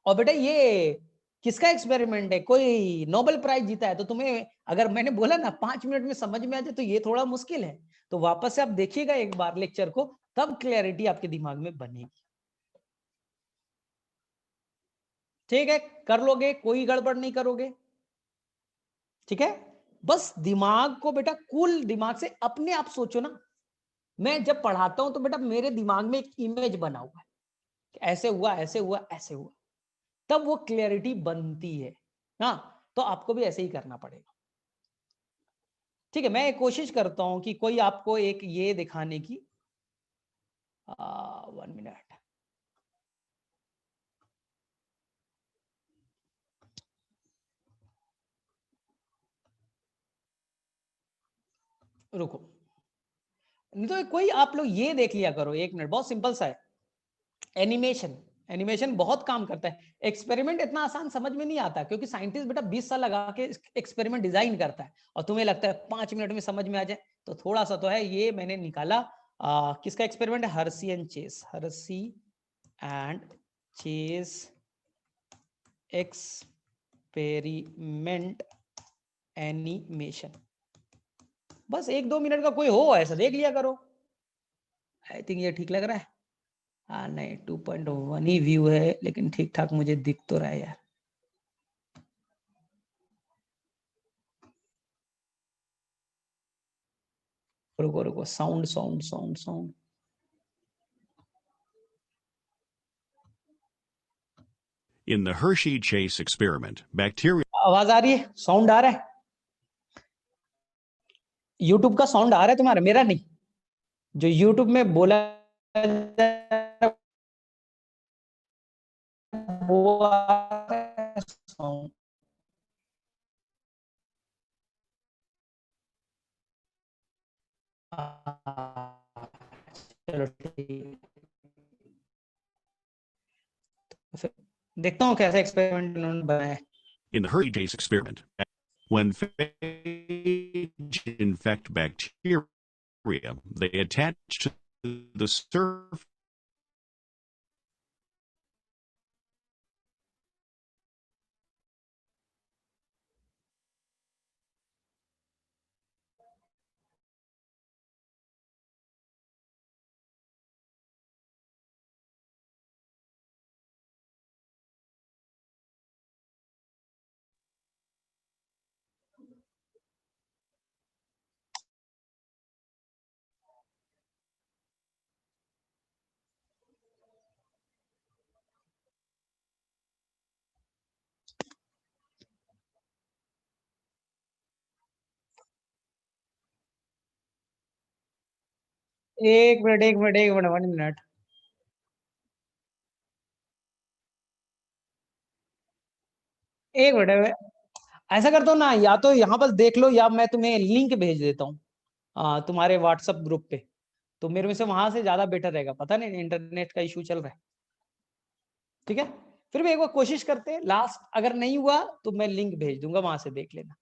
और बेटा ये किसका एक्सपेरिमेंट है, कोई नोबेल प्राइज जीता है, तो तुम्हें अगर मैंने बोला ना 5 मिनट में समझ में आ जाए तो ये थोड़ा मुश्किल है। तो वापस से आप देखिएगा एक बार लेक्चर को, तब क्लियरिटी आपके दिमाग में बनेगी। ठीक है, कर लोगे, कोई गड़बड़ नहीं करोगे। ठीक है, बस दिमाग को बेटा कूल दिमाग से अपने आप सोचो ना। मैं जब पढ़ाता हूं तो बेटा मेरे दिमाग में एक इमेज बना हुआ है, ऐसे हुआ ऐसे हुआ ऐसे हुआ, तब वो क्लियरिटी बनती है। हाँ, तो आपको भी ऐसे ही करना पड़ेगा। ठीक है, मैं एक कोशिश करता हूं कि कोई आपको एक ये दिखाने की 1 मिनट। रुको, नहीं तो कोई आप लोग ये देख लिया करो, 1 मिनट, बहुत सिंपल सा है। एनिमेशन, एनिमेशन बहुत काम करता है। एक्सपेरिमेंट इतना आसान समझ में नहीं आता, क्योंकि साइंटिस्ट बेटा 20 साल लगा के एक्सपेरिमेंट डिजाइन करता है, और तुम्हें लगता है 5 मिनट में समझ में आ जाए, तो थोड़ा सा तो है। ये मैंने निकाला किसका एक्सपेरिमेंट है, Hershey and Chase, Hershey and Chase experiment animation. बस 1-2 मिनट का कोई हो ऐसा देख लिया करो। आई थिंक ये ठीक लग रहा है। हाँ नहीं, 2.1 ही व्यू है, लेकिन ठीक ठाक मुझे दिख तो रहा है यार। रुको रुको, sound sound sound sound. In the Hershey-Chase experiment, bacteria आवाज आ रही है, साउंड आ रहा है, यूट्यूब का साउंड आ रहा है तुम्हारा, मेरा नहीं, जो यूट्यूब में बोला वो साउंड। चलो ठीक, देखता हूँ कैसे एक्सपेरिमेंट उन्होंने बनाया। in the Hershey-Chase experiment, when phage infect bacteria, they attach to the surface एक मिनट, एक मिनट, एक मिनट, 1 मिनट। एक मिनट, ऐसा करता हूँ ना, या तो यहाँ पर देख लो या मैं तुम्हें लिंक भेज देता हूँ तुम्हारे व्हाट्सएप ग्रुप पे। तो मेरे में से वहां से ज्यादा बेटर रहेगा, पता नहीं इंटरनेट का इशू चल रहा है। ठीक है, फिर भी एक बार कोशिश करते हैं, लास्ट अगर नहीं हुआ तो मैं लिंक भेज दूंगा, वहां से देख लेना।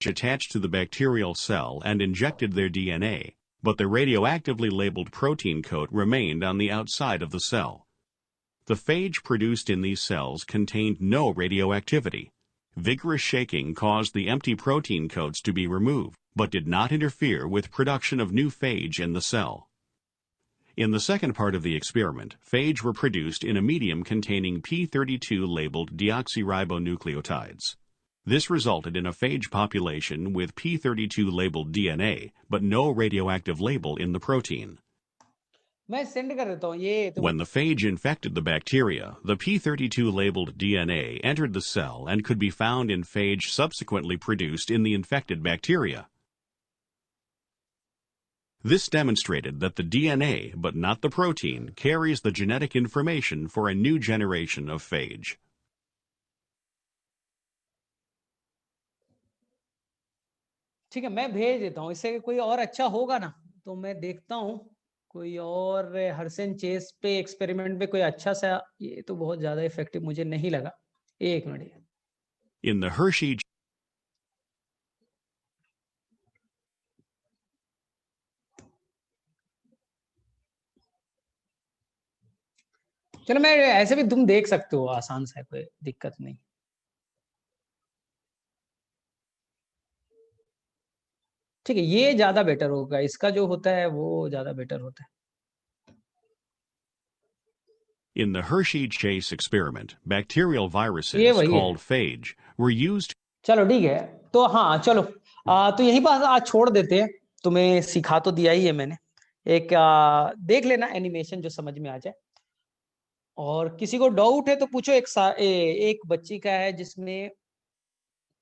Attached to the bacterial cell and injected their DNA, but the radioactively labeled protein coat remained on the outside of the cell. The phage produced in these cells contained no radioactivity. Vigorous shaking caused the empty protein coats to be removed, but did not interfere with production of new phage in the cell. In the second part of the experiment, phage were produced in a medium containing P32 labeled deoxyribonucleotides. This resulted in a phage population with P32 labeled DNA, but no radioactive label in the protein. मैं send कर देता हूँ ये तुम। When the phage infected the bacteria, the P32 labeled DNA entered the cell and could be found in phage subsequently produced in the infected bacteria. This demonstrated that the DNA, but not the protein, carries the genetic information for a new generation of phage. ठीक है, मैं भेज देता हूँ, इससे कोई और अच्छा होगा ना तो मैं देखता हूँ कोई और हर्सेन चेस पे एक्सपेरिमेंट पे कोई अच्छा सा। ये तो बहुत ज्यादा इफेक्टिव मुझे नहीं लगा। एक मिनट। In the Hershey चलो, मैं ऐसे भी तुम देख सकते हो, आसान सा है, कोई दिक्कत नहीं। ठीक है, ये ज्यादा बेटर होगा, इसका जो होता है वो ज्यादा बेटर होता है। In the Hershey-Chase experiment, bacterial ये viruses वही है। called phage were used. चलो ठीक है, तो हाँ चलो, तो यहीं पर आज छोड़ देते हैं। तुम्हें सिखा तो दिया ही है मैंने। एक देख लेना एनिमेशन जो समझ में आ जाए, और किसी को डाउट है तो पूछो। एक बच्ची का है जिसमें,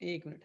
एक मिनट,